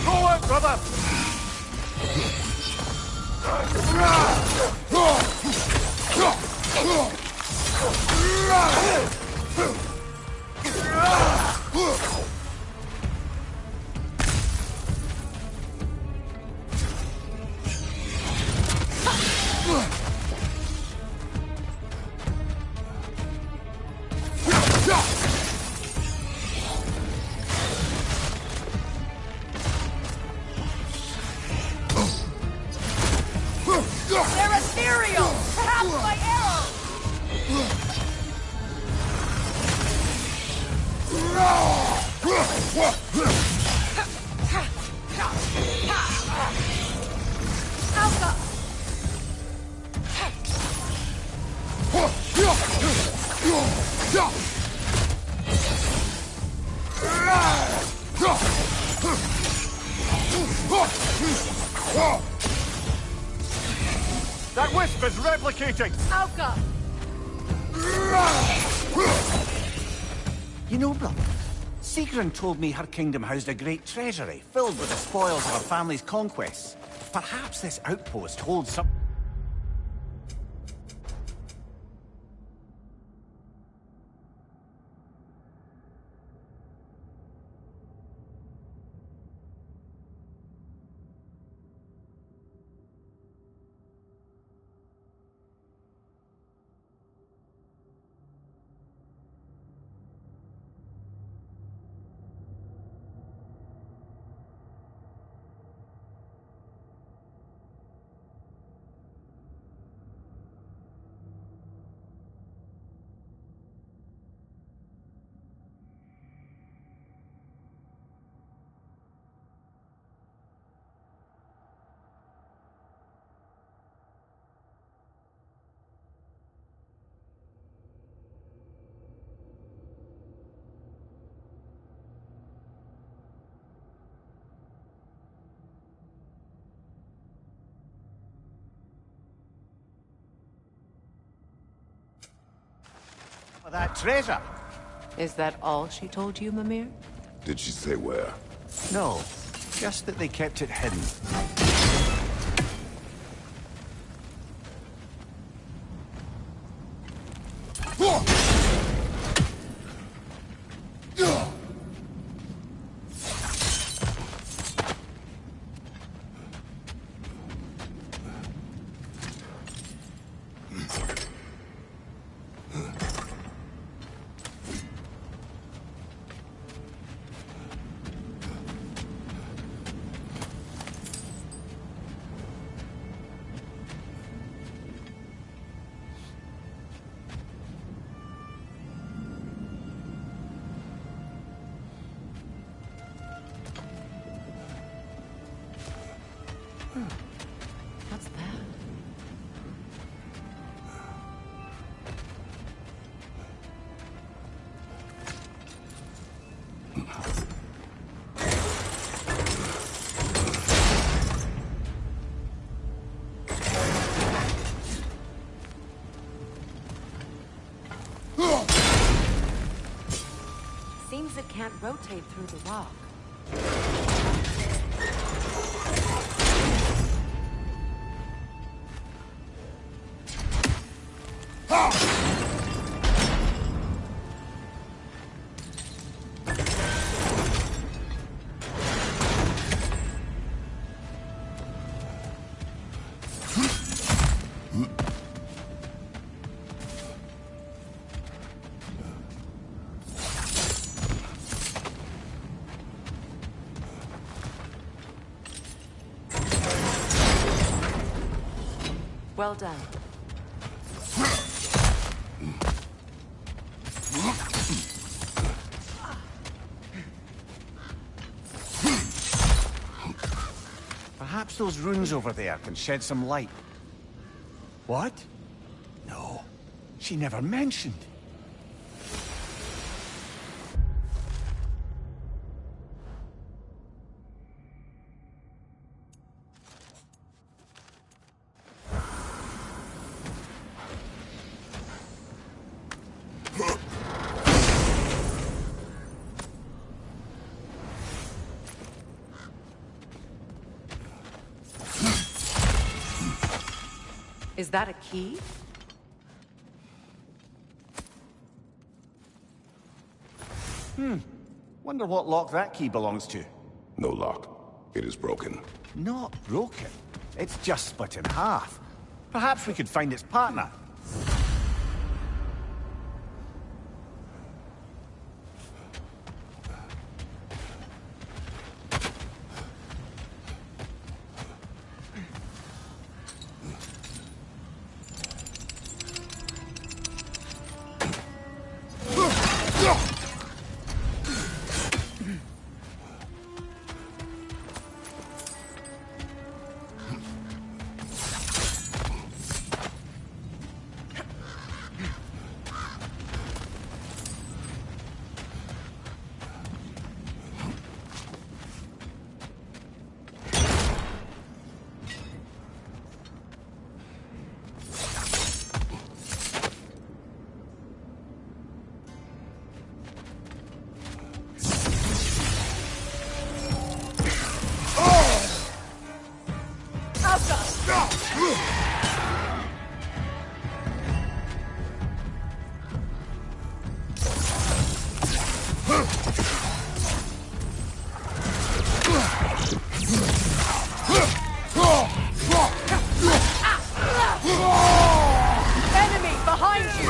Go out, brother! They're ethereal! Perhaps my arrow! Alpha! That wisp is replicating! Alka! You know, brother, Sigrun told me her kingdom housed a great treasury filled with the spoils of her family's conquests. Perhaps this outpost holds some... that treasure. Is that all she told you, Mimir? Did she say where? No, just that they kept it hidden. What's that? Seems it can't rotate through the rock. Well done. Perhaps those runes over there can shed some light. What? No. She never mentioned. Is that a key? Wonder what lock that key belongs to. No lock. It is broken. Not broken. It's just split in half. Perhaps we could find its partner. Enemy behind you!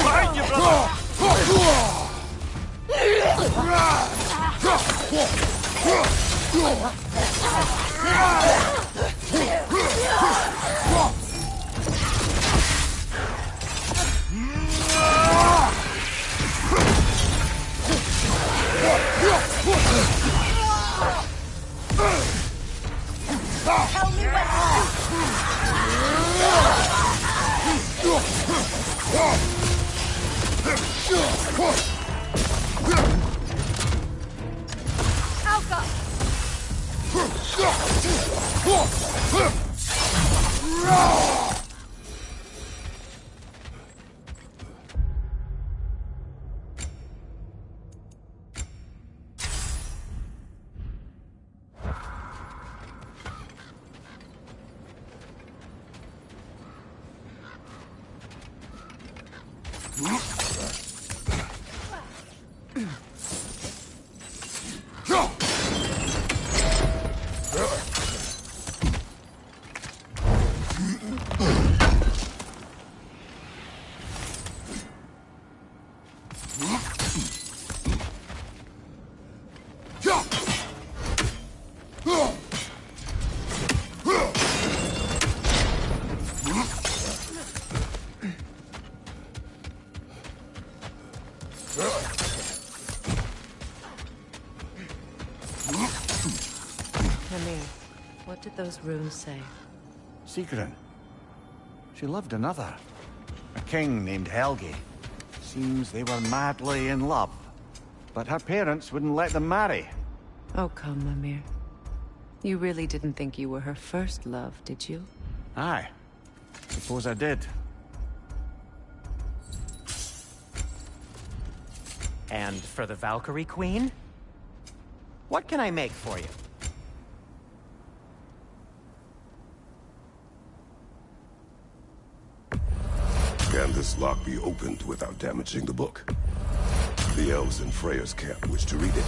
Behind you, Tell me when Alka! Mimir, what did those runes say? Sigrun. She loved another. A king named Helgi. Seems they were madly in love. But her parents wouldn't let them marry. Oh, come, Mimir. You really didn't think you were her first love, did you? Aye. Suppose I did. And for the Valkyrie Queen? What can I make for you? Can this lock be opened without damaging the book? The elves in Freya's camp wish to read it.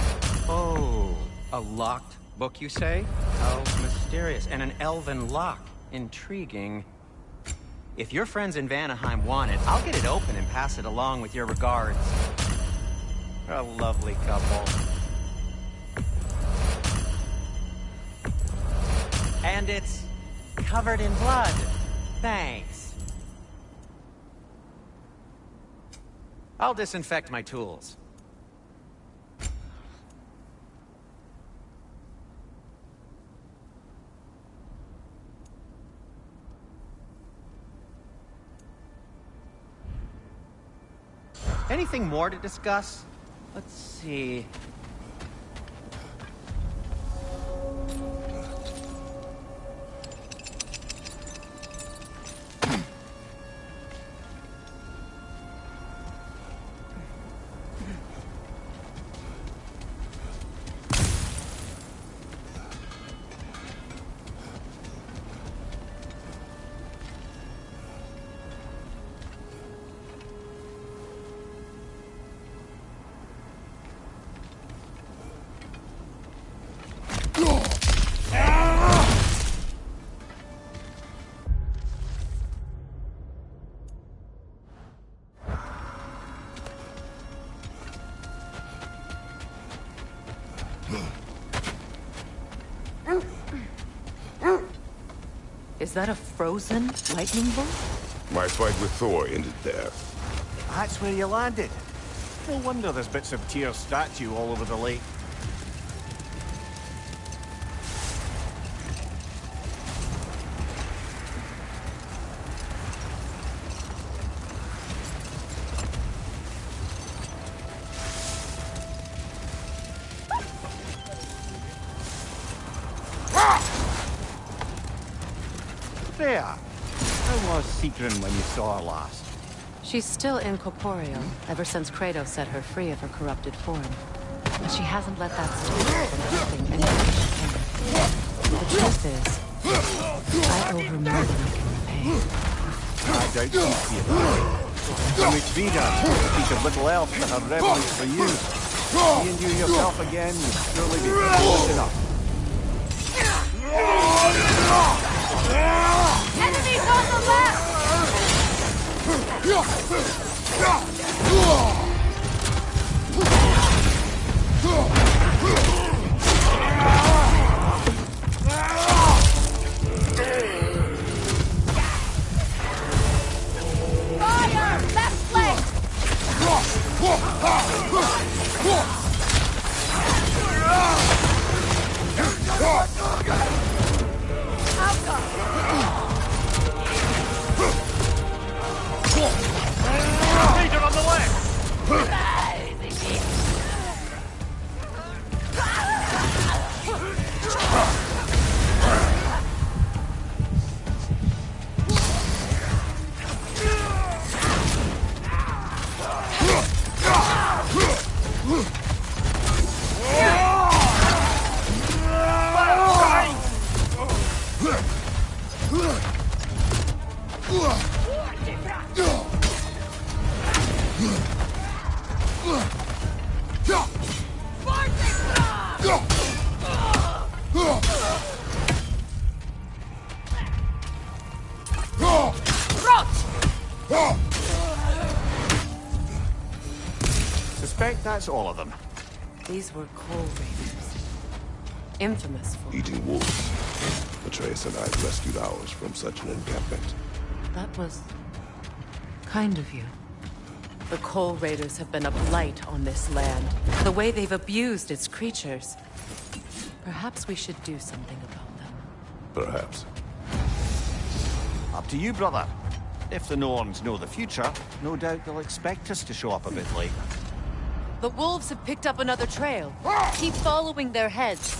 Oh, a locked book, you say? How mysterious. And an elven lock. Intriguing. If your friends in Vanaheim want it, I'll get it open and pass it along with your regards. A lovely couple. And it's covered in blood. Thanks. I'll disinfect my tools. Anything more to discuss? Let's see. Is that a frozen lightning bolt? My fight with Thor ended there. That's where you landed. No wonder there's bits of Tyr's statue all over the lake. There. How was Sigrun when you saw her last? She's still incorporeal, ever since Kratos set her free of her corrupted form. But she hasn't let that stop her from helping anyone she can. The truth is, I owe her more than I can repay. I doubt she'd see it that way. When we freed her, to speak of little elf to her reverence for you. Seeing you yourself again would surely be good enough. Enemies on the left! Fire! Left flank! Leader on the left! Suspect that's all of them. These were coal raiders. Infamous for... Eating wolves. Atreus and I rescued ours from such an encampment. That was... kind of you. The Coal Raiders have been a blight on this land. The way they've abused its creatures. Perhaps we should do something about them. Perhaps. Up to you, brother. If the Norns know the future, no doubt they'll expect us to show up a bit late. The wolves have picked up another trail. Keep following their heads.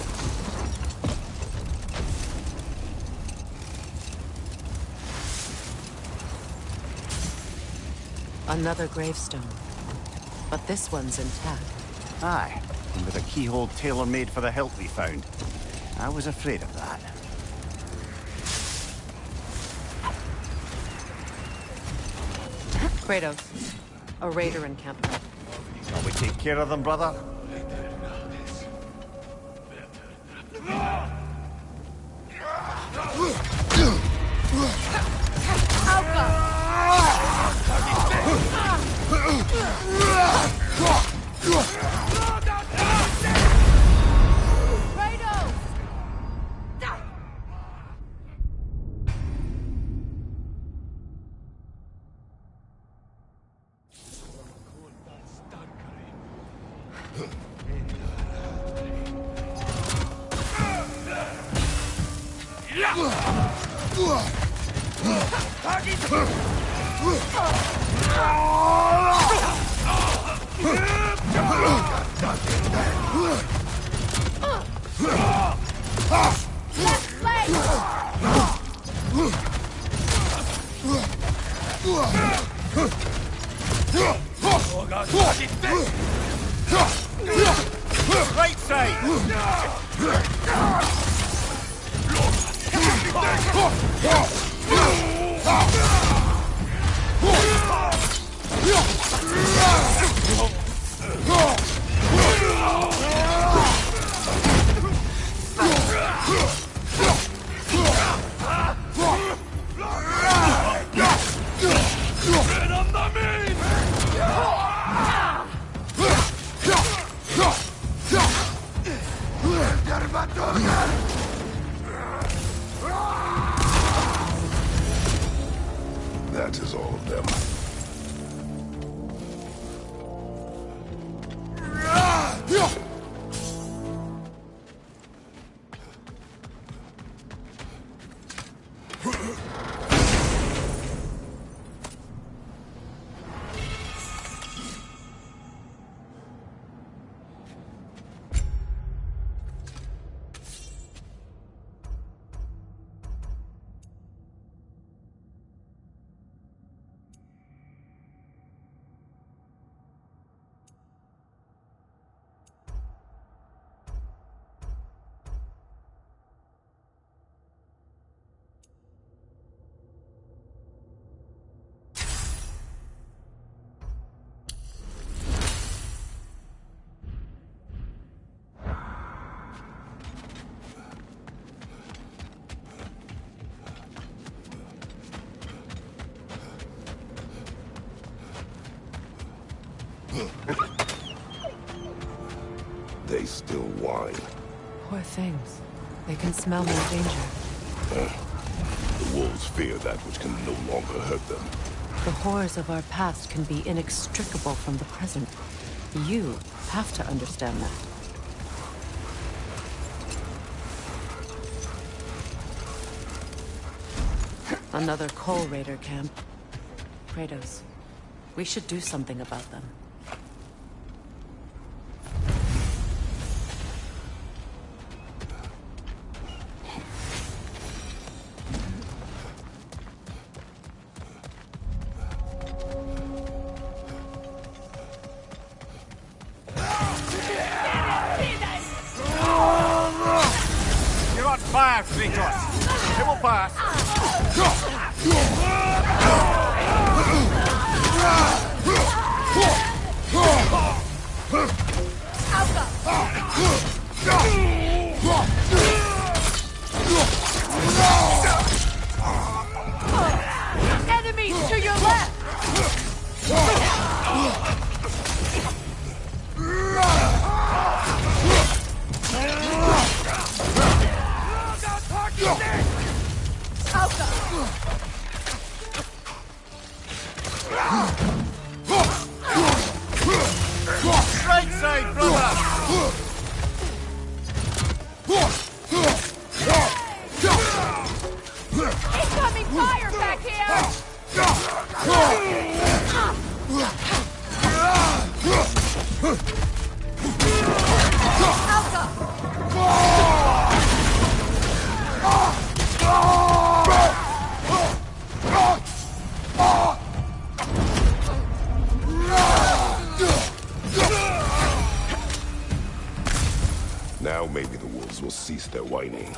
Another gravestone. But this one's intact. Aye, and with a keyhole tailor-made for the hilt we found. I was afraid of that. Kratos, a raider encampment. Shall we take care of them, brother? Right side! That is all of them. They still whine. Poor things. They can smell no danger. The wolves fear that which can no longer hurt them. The horrors of our past can be inextricable from the present. You have to understand that. Another Coal Raider camp. Kratos, we should do something about them. You're on fire, Kratos! It will pass! Enemies to your left! Right side, brother! Incoming fire back Now maybe the wolves will cease their whining.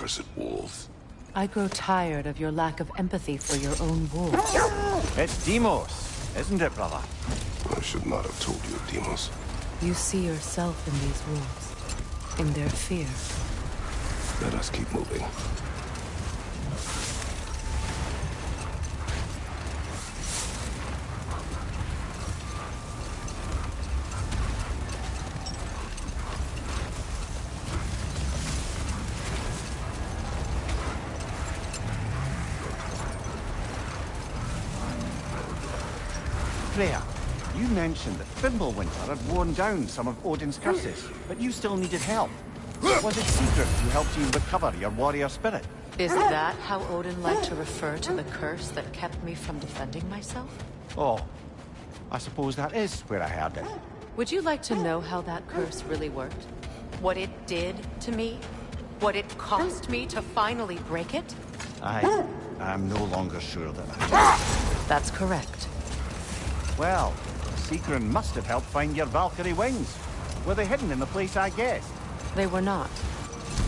accursed wolves. I grow tired of your lack of empathy for your own wolves. It's Demos, isn't it, brother? I should not have told you, Demos. You see yourself in these wolves, in their fear. Let us keep moving. Freya, you mentioned that Fimbulwinter had worn down some of Odin's curses, but you still needed help. Was it Sigrid who helped you recover your warrior spirit? Is that how Odin liked to refer to the curse that kept me from defending myself? Oh, I suppose that is where I heard it. Would you like to know how that curse really worked? What it did to me? What it cost me to finally break it? I'm no longer sure that I... That's correct. Well, Sigrun must have helped find your Valkyrie wings. Were they hidden in the place I guessed? They were not.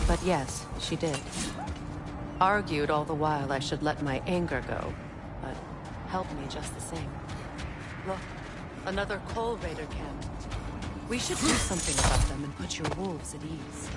But yes, she did. Argued all the while I should let my anger go, but helped me just the same. Look, another Coal Raider camp. We should do something about them and put your wolves at ease.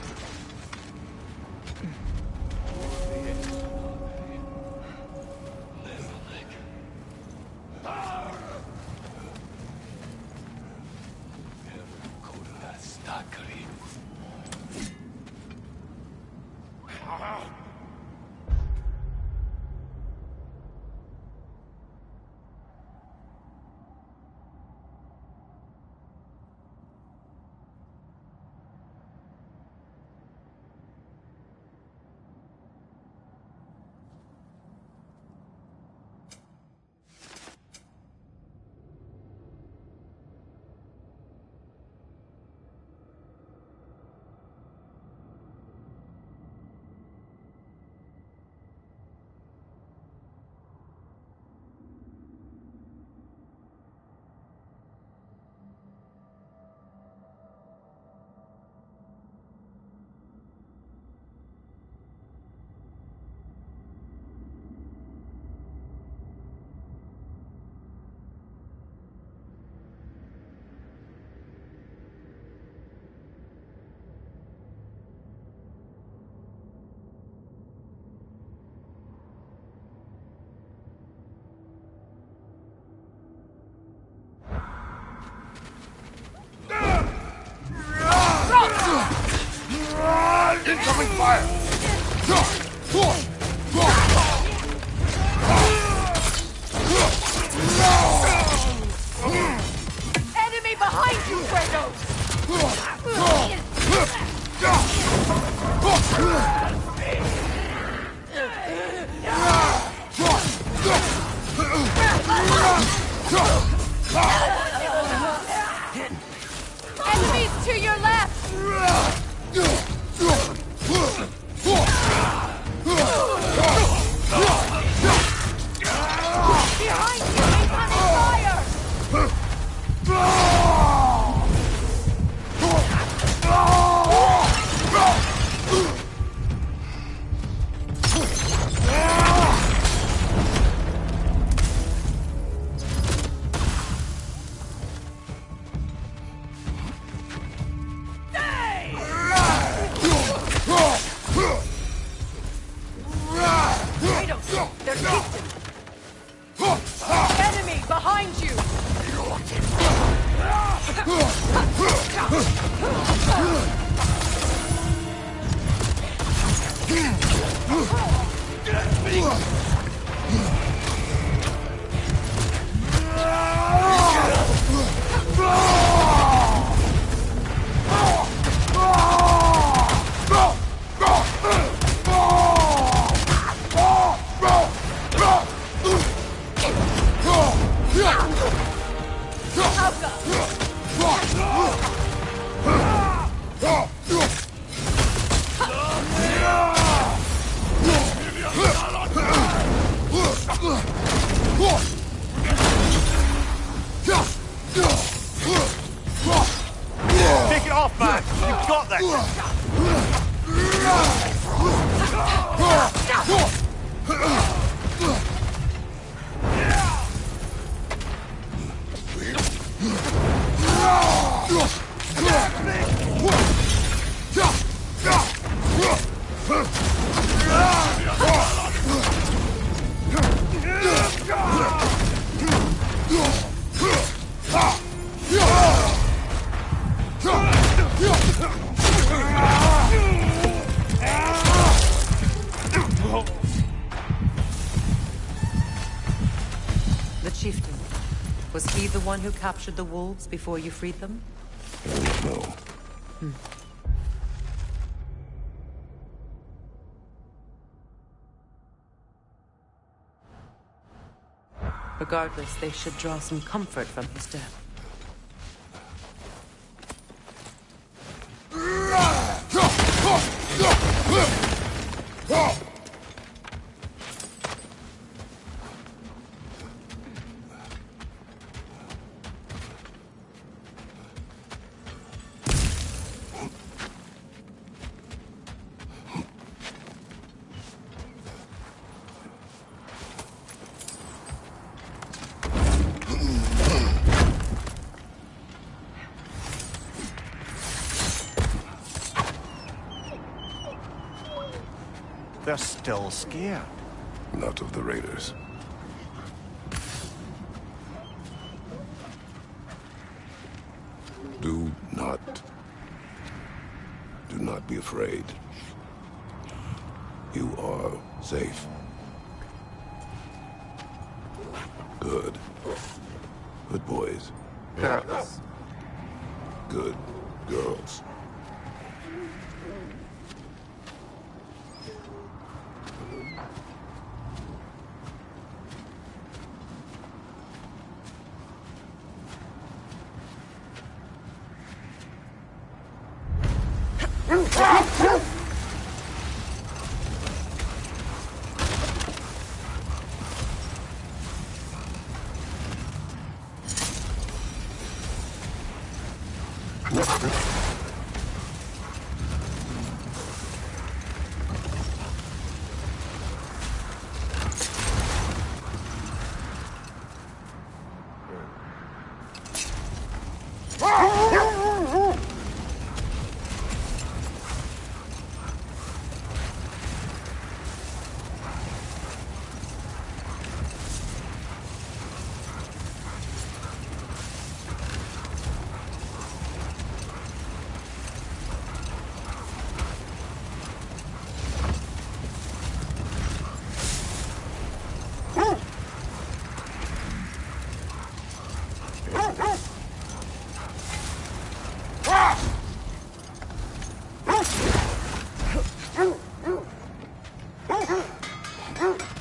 Incoming fire! Enemy behind you, Kratos! Enemies to your left! Behind you, incoming fire! Kratos, they're distant! Enemy behind you! Take it off, man! You've got this! The chieftain. Was he the one who captured the wolves before you freed them? No. Regardless, they should draw some comfort from his death. They're still scared. Not of the raiders. Do not be afraid. You are safe. Good. Good boys. Girls. Good girls.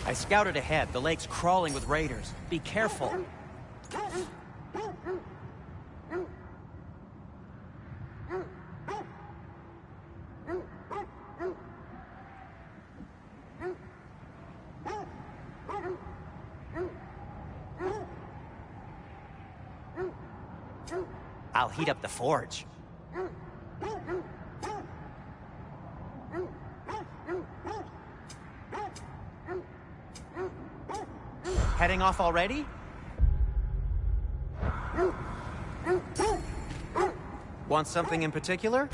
I scouted ahead. The lake's crawling with raiders. Be careful. I'll heat up the forge. Heading off already? Want something in particular?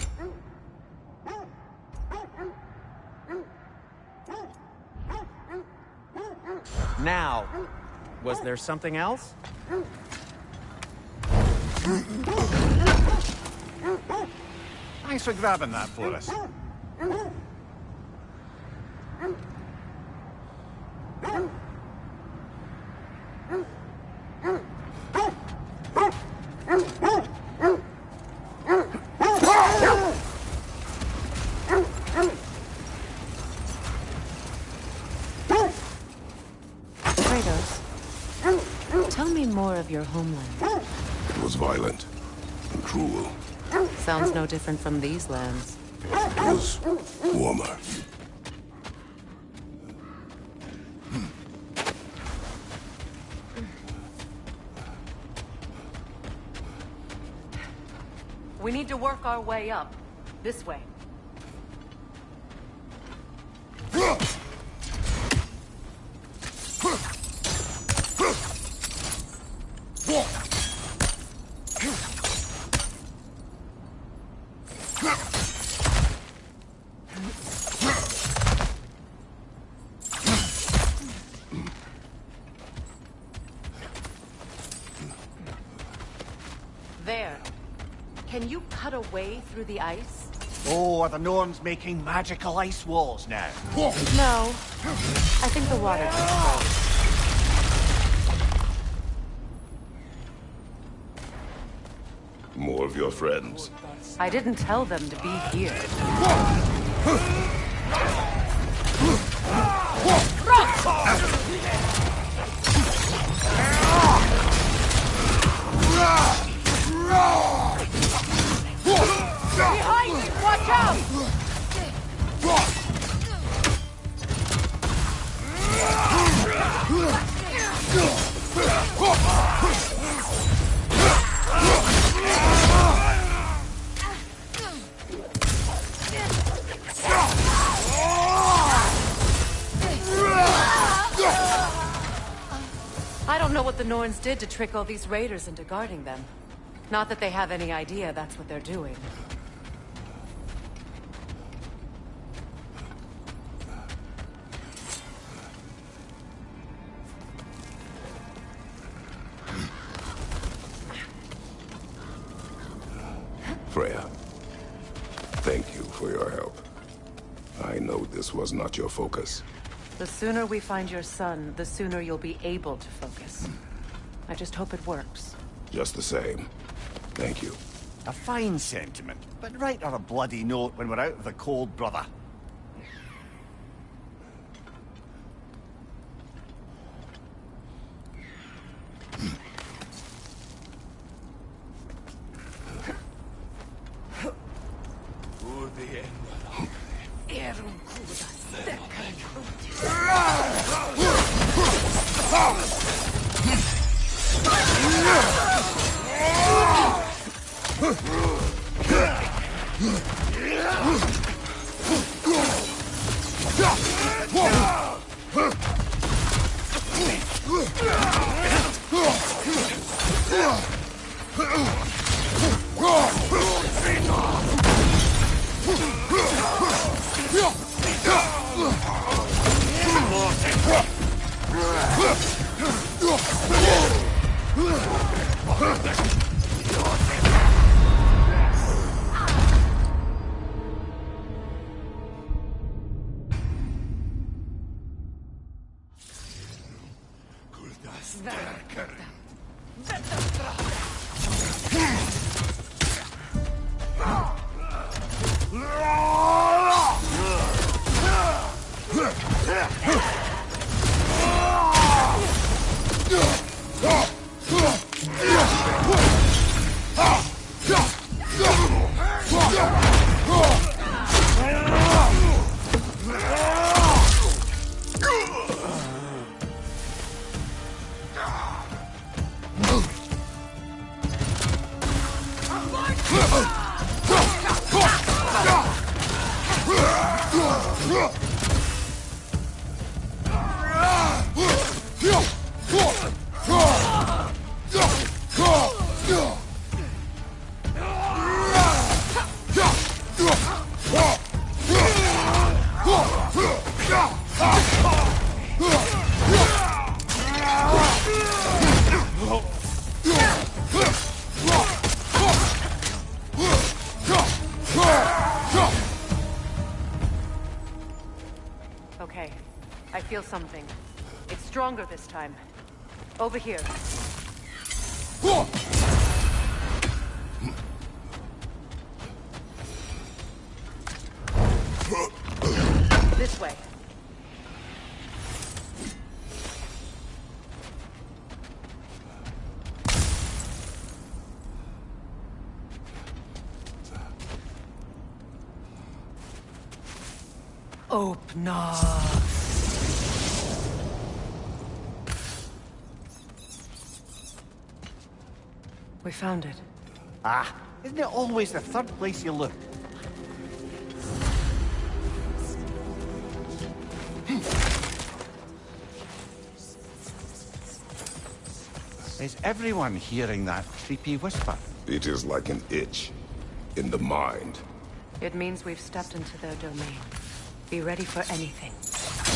Now, was there something else? Thanks for grabbing that for us. Kratos, tell me more of your homeland. It was violent and cruel. Sounds no different from these lands. It was warmer. We need to work our way up. This way. Can you cut a way through the ice? Oh, are the Norns making magical ice walls now? No. I think the water just froze. More of your friends. I didn't tell them to be here. Behind you! Watch out! I don't know what the Norns did to trick all these raiders into guarding them. Not that they have any idea that's what they're doing. Freya, thank you for your help. I know this was not your focus. The sooner we find your son, the sooner you'll be able to focus. I just hope it works. Just the same. Thank you. A fine sentiment, but write her a bloody note when we're out of the cold, brother. Okay, I feel something. It's stronger this time. Over here. This way. Open up. We found it. Ah, isn't it always the third place you look? Is everyone hearing that creepy whisper? It is like an itch in the mind. It means we've stepped into their domain. Be ready for anything.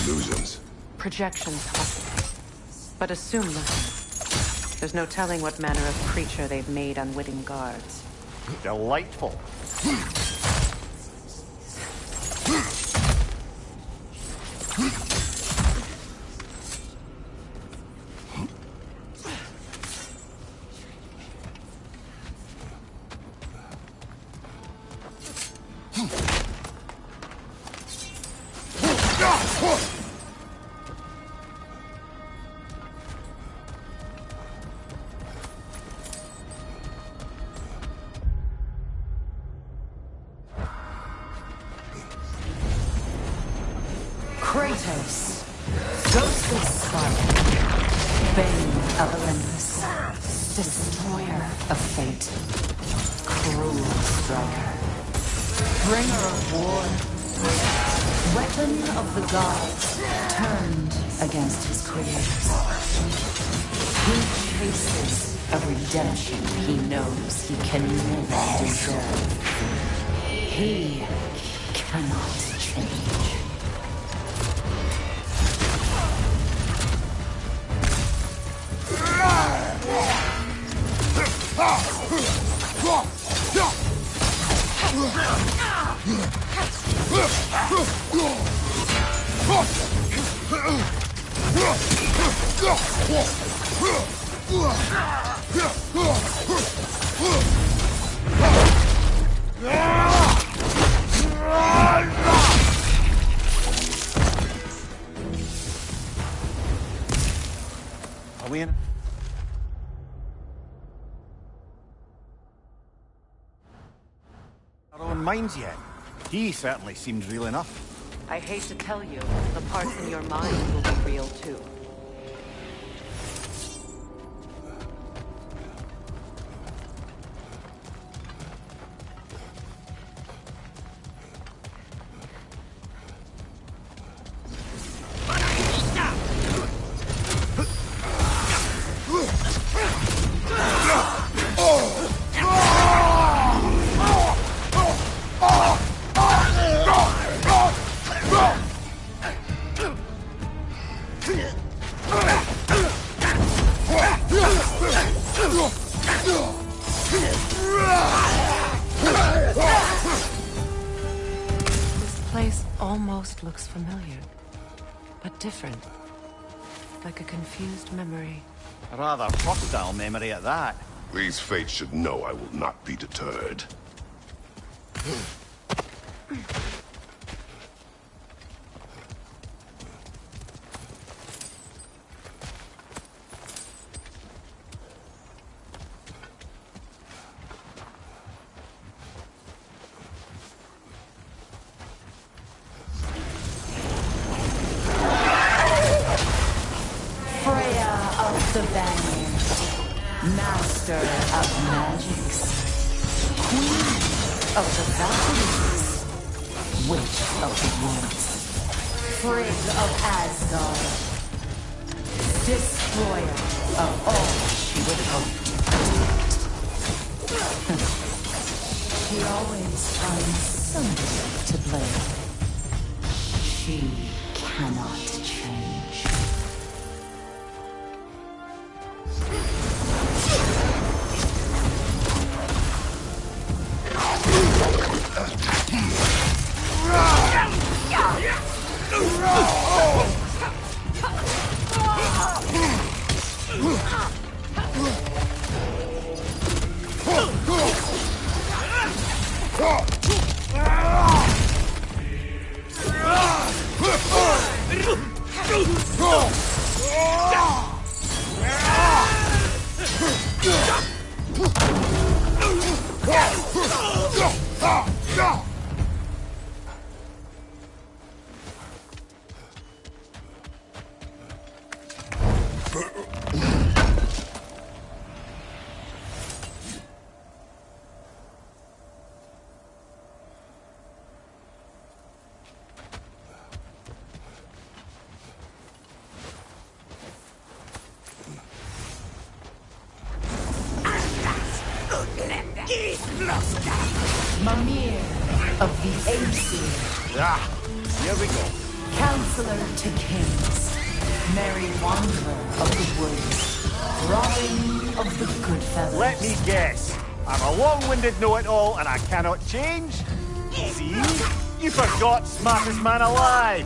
Illusions. Projections, possibly. But assume nothing. There's no telling what manner of creature they've made unwitting guards. Delightful. Kratos, Ghost of Sparta, Bane of Olympus, Destroyer of Fate, Cruel Striker, Bringer of War, Weapon of the Gods, turned against his creators. He chases a redemption he knows he can never deserve. He cannot change. Are we in? Our own minds yet? He certainly seems real enough. I hate to tell you, the parts in your mind will be real too. This place almost looks familiar, but different. Like a confused memory. A rather hostile memory at that. These fates should know I will not be deterred. The Vanir, Master of Magics, Queen of the Valkyries, Witch of the Woods, Frigg of Asgard, Destroyer of all she would hope to protect. She always finds somebody to blame. She cannot change. Mimir of the Aesir. Ah, here we go. Counselor to kings. Merry wanderer of the woods. Robin of the good fellows. Let me guess. I'm a long-winded know-it-all, and I cannot change. See? You forgot smartest man alive.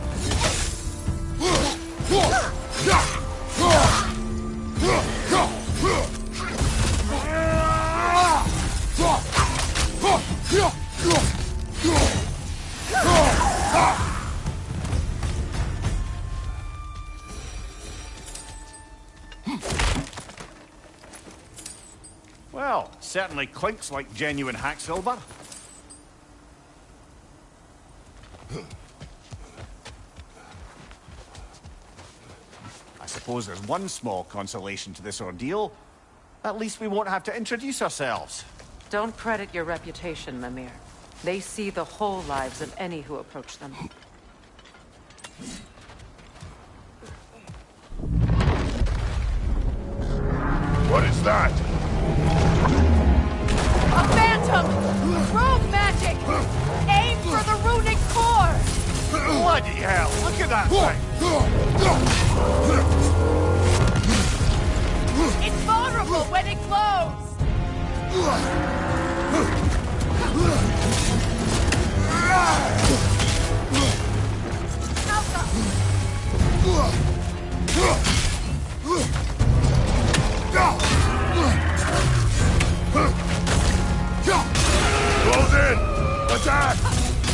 Well, certainly clinks like genuine hack silver. I suppose there's one small consolation to this ordeal. At least we won't have to introduce ourselves. Don't credit your reputation, Mimir. They see the whole lives of any who approach them. What is that? A phantom! Rogue magic! Aim for the runic core! Bloody hell, look at that thing! It's vulnerable when it glows! Close in! Attack!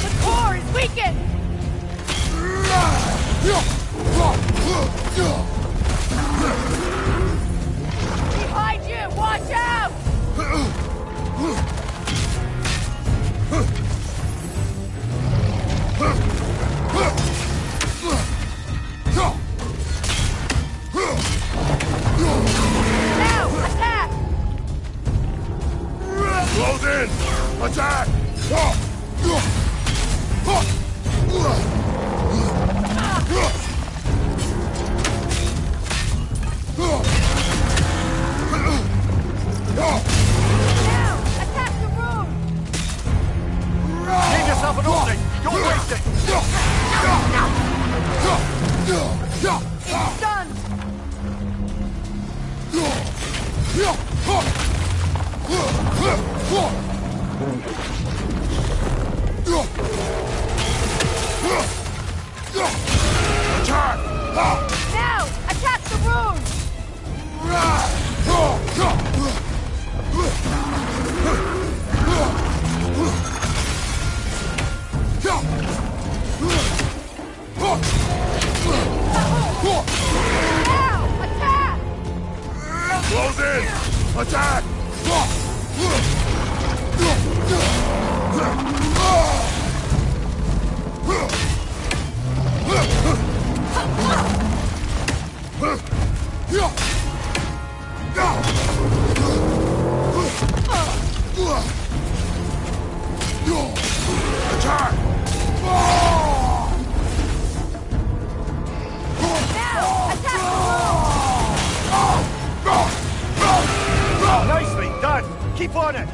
The core is weakened! Behind you! Watch out! Now! Attack! Close in! Attack! Now! Attack the room! Give yourself an opening! Don't waste it! It's done! Attack! Now! Attack the rune! Now! Attack! Close in! Attack! Attack! Now! Attack Nicely done! Keep on it!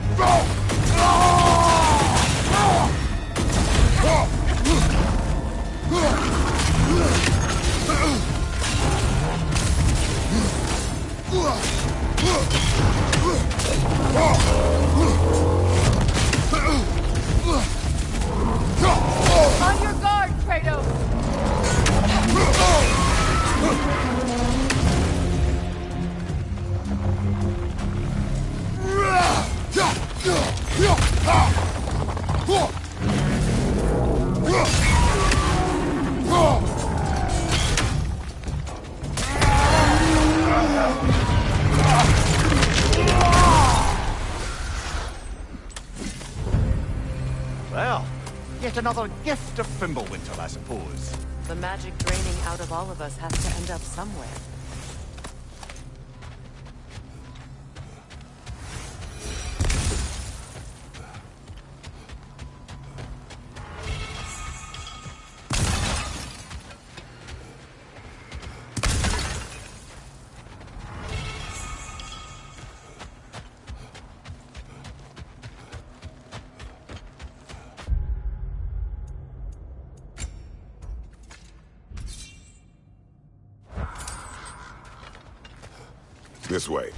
On your guard, Kratos! Well, yet another gift of Fimbulwinter, I suppose. The magic draining out of all of us has to end up somewhere. This way.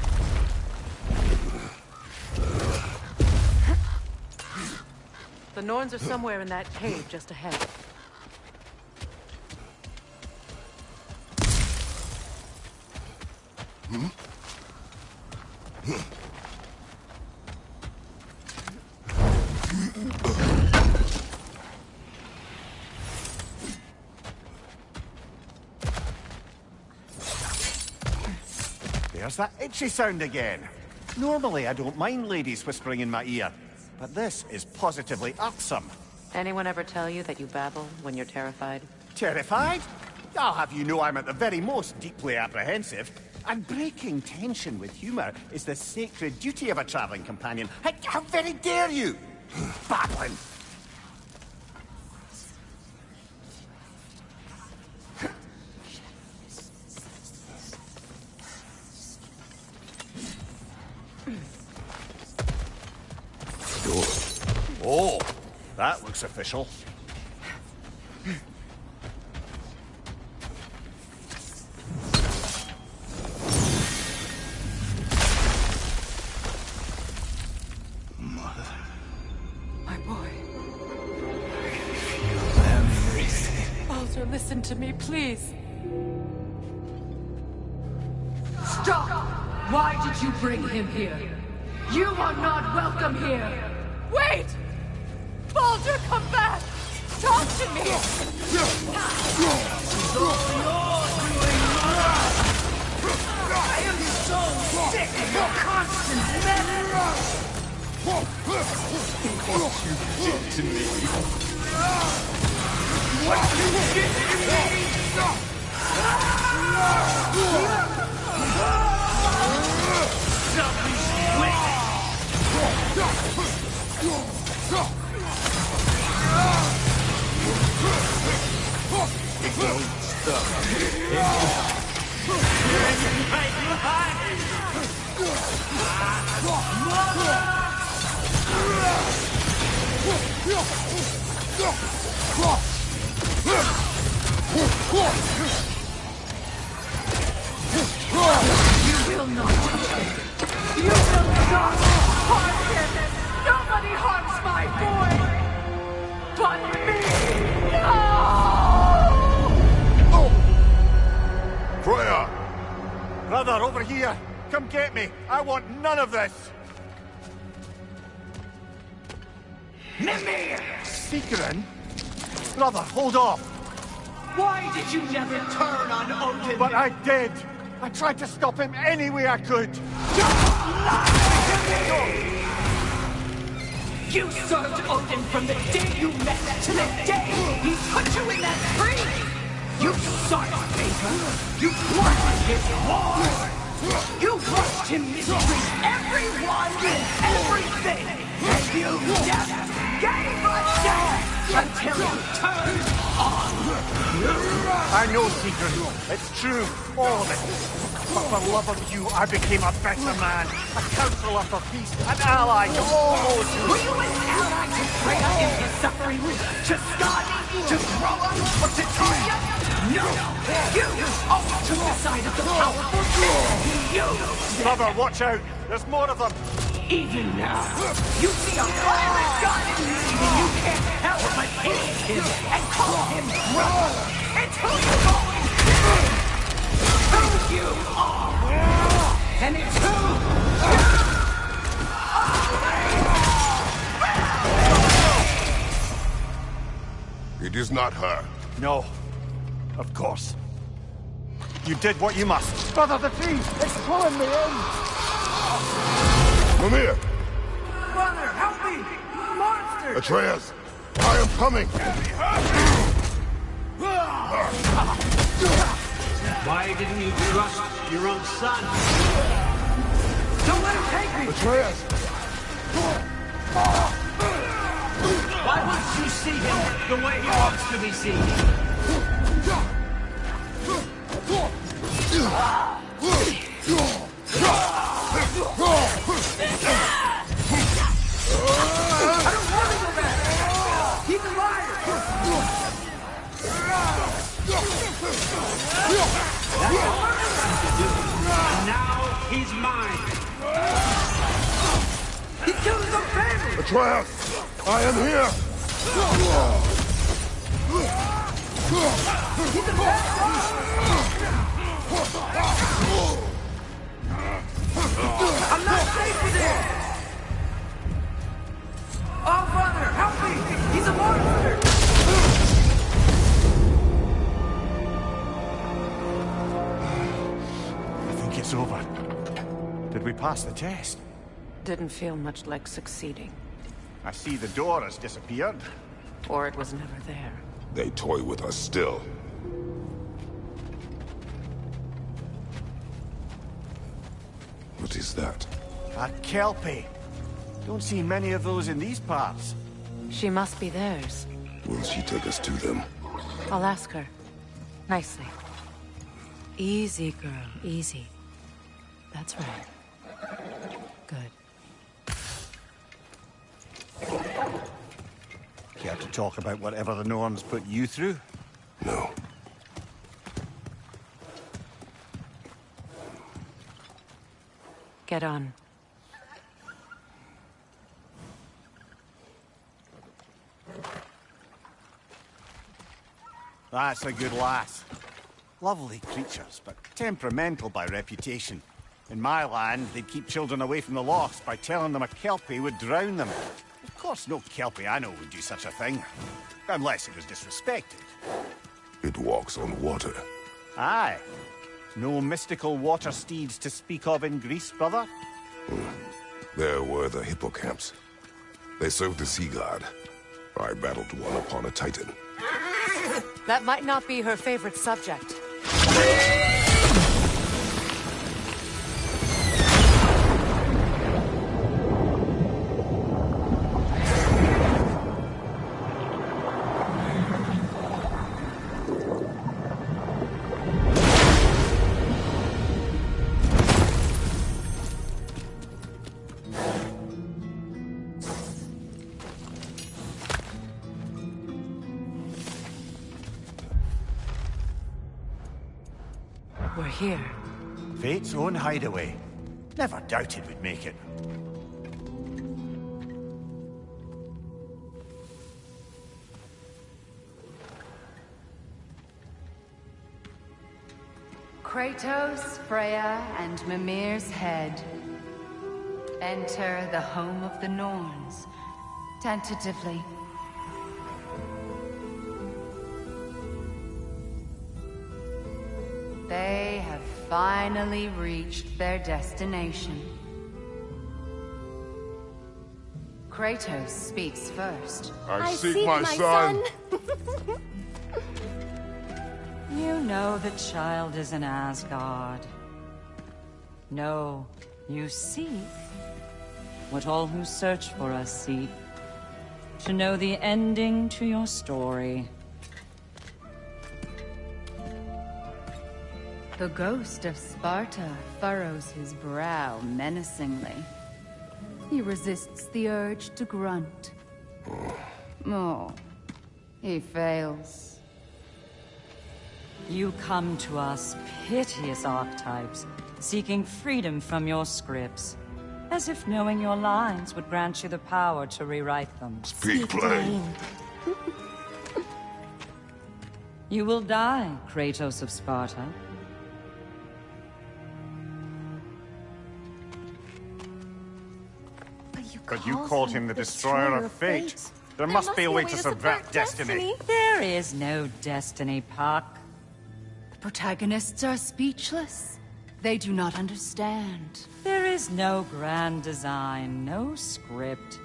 The Norns are somewhere in that cave just ahead. There's that itchy sound again. Normally, I don't mind ladies whispering in my ear, but this is positively irksome. Anyone ever tell you that you babble when you're terrified? Terrified? I'll have you know I'm at the very most deeply apprehensive. And breaking tension with humor is the sacred duty of a traveling companion. How very dare you? Babbling! Oh, that looks official. My boy. Baldur, listen to me, please. Stop! Why did you bring him here? You are not welcome here! Wait! Baldur, come back! Talk to me! I am so sick of your constant meddling! What you did to me. What you did to me! Selfish witch! Don't stop. You will not touch him. You will not harm him. Nobody harms my boy but me. No! Freya! Brother, over here! Come get me! I want none of this! Mimir! Seekerin? Brother, hold off! Why did you never turn on Odin? But I did! I tried to stop him any way I could! Don't lie to me! You served Odin from the day you met to the day he put you in that tree! You sought favor! You wanted his war! You watched him mistreat everyone and everything! And you never gave a damn until you turned on! I know, Seekerin. It's true. All of it. But for love of you, I became a better man. A counselor for peace. An ally to all those who... Were you an ally to Freya in his suffering? To Skadi? To Groa? Or to Tarja? No! You always took the side of the powerful. You! Brother, watch out! There's more of them! Even now, you see a pirate god in me, and you can't help but hate him and call him brother. It's who you've always been! Who you are! And it's who It is not her. No. Of course. You did what you must. Brother, the tree! It's pulling me in! Mimir! Brother, help me! Monster! Atreus! I am coming! Why didn't you trust your own son? Don't let him take me! Atreus! Why won't you see him the way he wants to be seen? He's a liar! And now he's mine. He killed his own family! Atreus! I am here! I'm not safe with it! Oh, Father, help me! He's a monster! I think it's over. Did we pass the test? Didn't feel much like succeeding. I see the door has disappeared. Or it was never there. They toy with us still. What is that? A Kelpie. Don't see many of those in these parts. She must be theirs. Will she take us to them? I'll ask her. Nicely. Easy, girl. Easy. That's right. Good. Care to talk about whatever the Norns put you through? No. Get on. That's a good lass. Lovely creatures, but temperamental by reputation. In my land, they'd keep children away from the lost by telling them a Kelpie would drown them. Of course, no Kelpie I know would do such a thing. Unless it was disrespected. It walks on water. Aye. No mystical water steeds to speak of in Greece, brother? There were the hippocamps. They served the sea god. I battled one upon a titan. That might not be her favorite subject. We're here. Fate's own hideaway. Never doubted we'd make it. Kratos, Freya, and Mimir's head. Enter the home of the Norns. Tentatively. They have finally reached their destination. Kratos speaks first. I seek my son. You know the child is in Asgard. No, you seek what all who search for us seek. To know the ending to your story. The ghost of Sparta furrows his brow menacingly. He resists the urge to grunt. Oh, he fails. You come to us, piteous archetypes, seeking freedom from your scripts. As if knowing your lines would grant you the power to rewrite them. Speak plain. You will die, Kratos of Sparta. But you called him the Destroyer of Fate. There must be a way to subvert destiny. There is no destiny, Puck. The protagonists are speechless. They do not understand. There is no grand design, no script.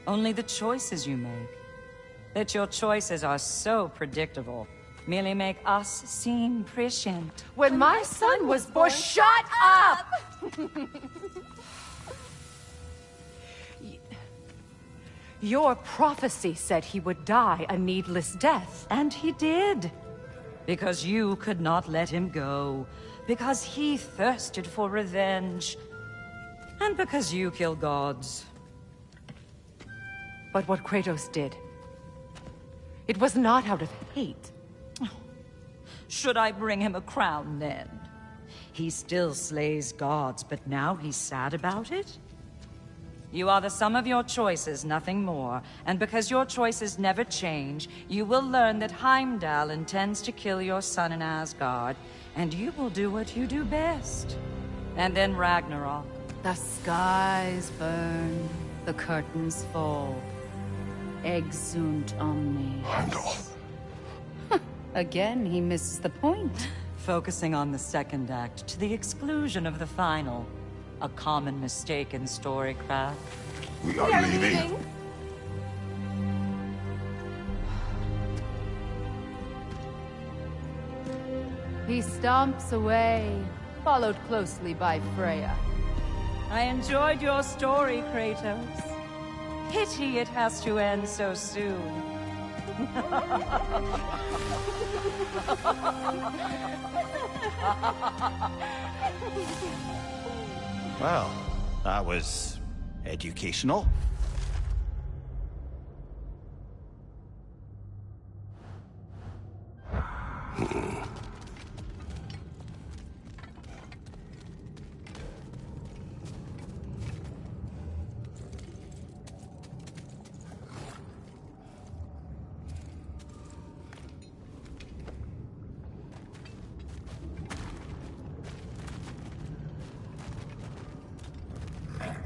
Only the choices you make. That your choices are so predictable merely make us seem prescient. When my son was born, shut up! Your prophecy said he would die a needless death. And he did. Because you could not let him go. Because he thirsted for revenge. And because you kill gods. But what Kratos did, it was not out of hate. Should I bring him a crown then? He still slays gods, but now he's sad about it? You are the sum of your choices, nothing more. And because your choices never change, you will learn that Heimdall intends to kill your son in Asgard, and you will do what you do best. And then Ragnarok. The skies burn, the curtains fall. Exunt omni. Heimdall. Again, he misses the point. Focusing on the second act to the exclusion of the final. A common mistake in storycraft. We are leaving. He stomps away, followed closely by Freya. I enjoyed your story, Kratos. Pity it has to end so soon. Well, that was educational.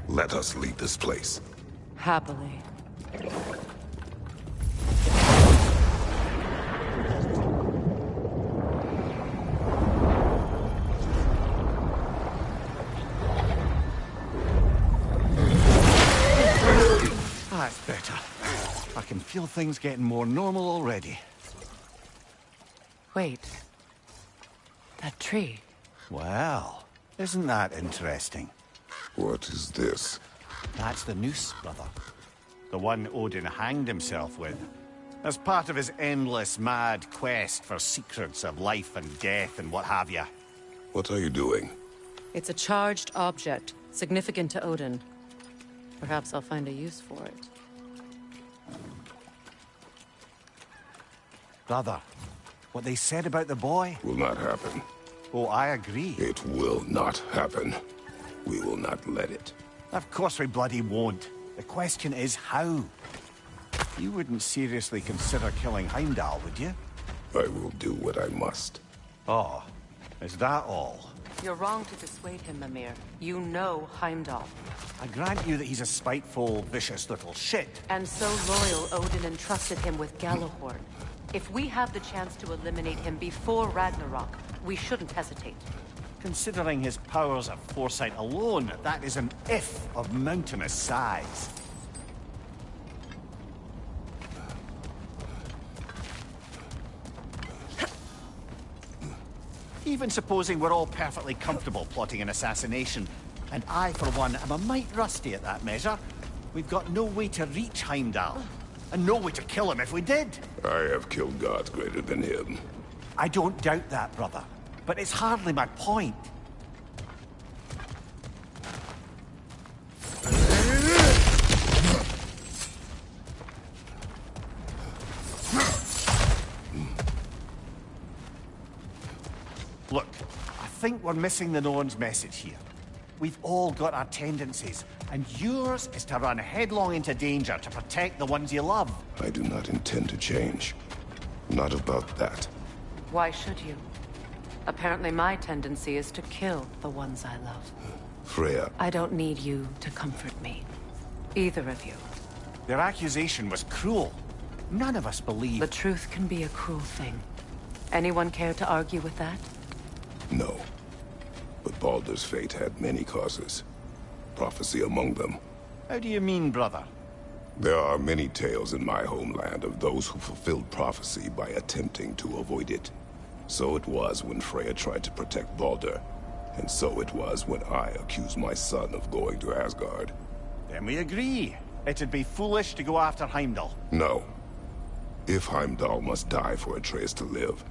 Let us leave this place. Happily. That's better. I can feel things getting more normal already. Wait. That tree. Well, isn't that interesting? What is this? That's the noose, brother. The one Odin hanged himself with. As part of his endless, mad quest for secrets of life and death and what have you. What are you doing? It's a charged object, significant to Odin. Perhaps I'll find a use for it. Brother, what they said about the boy? Will not happen. Oh, I agree. It will not happen. We will not let it. Of course we bloody won't. The question is how? You wouldn't seriously consider killing Heimdall, would you? I will do what I must. Oh, is that all? You're wrong to dissuade him, Mimir. You know Heimdall. I grant you that he's a spiteful, vicious little shit. And so loyal, Odin entrusted him with Gjallarhorn. If we have the chance to eliminate him before Ragnarok, we shouldn't hesitate. Considering his powers of foresight alone, that is an if of mountainous size. Even supposing we're all perfectly comfortable plotting an assassination, and I, for one, am a mite rusty at that measure, we've got no way to reach Heimdall, and no way to kill him if we did. I have killed gods greater than him. I don't doubt that, brother, but it's hardly my point. Look, I think we're missing the Norn's message here. We've all got our tendencies, and yours is to run headlong into danger to protect the ones you love. I do not intend to change. Not about that. Why should you? Apparently my tendency is to kill the ones I love. Freya. I don't need you to comfort me. Either of you. Their accusation was cruel. None of us believe... The truth can be a cruel thing. Anyone care to argue with that? No. But Baldur's fate had many causes. Prophecy among them. How do you mean, brother? There are many tales in my homeland of those who fulfilled prophecy by attempting to avoid it. So it was when Freya tried to protect Baldur. And so it was when I accused my son of going to Asgard. Then we agree. It'd be foolish to go after Heimdall. No. If Heimdall must die for Atreus to live,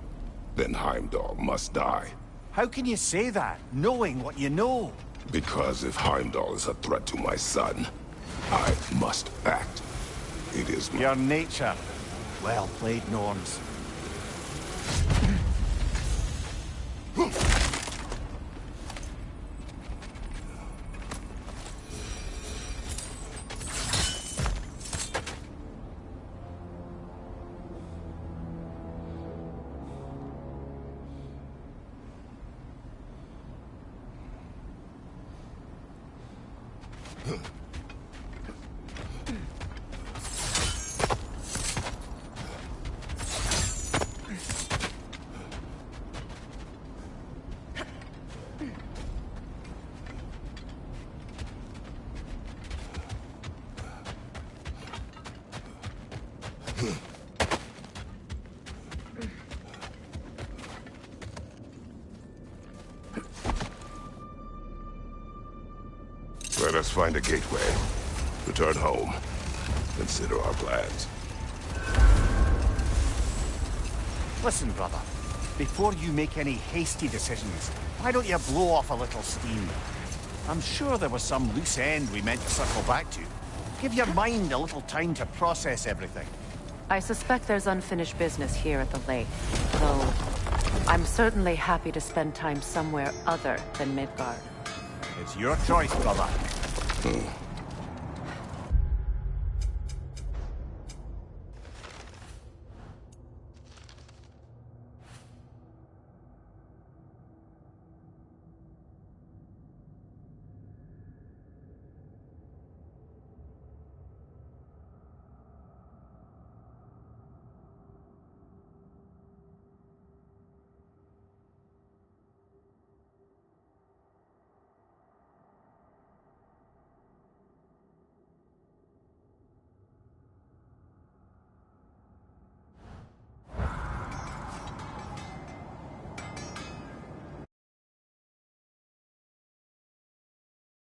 then Heimdall must die. How can you say that, knowing what you know? Because if Heimdall is a threat to my son, I must act. It is your nature. Well played, Norns. Let us find a gateway. Return home. Consider our plans. Listen, brother. Before you make any hasty decisions, why don't you blow off a little steam? I'm sure there was some loose end we meant to circle back to. Give your mind a little time to process everything. I suspect there's unfinished business here at the lake, though I'm certainly happy to spend time somewhere other than Midgard. It's your choice, brother.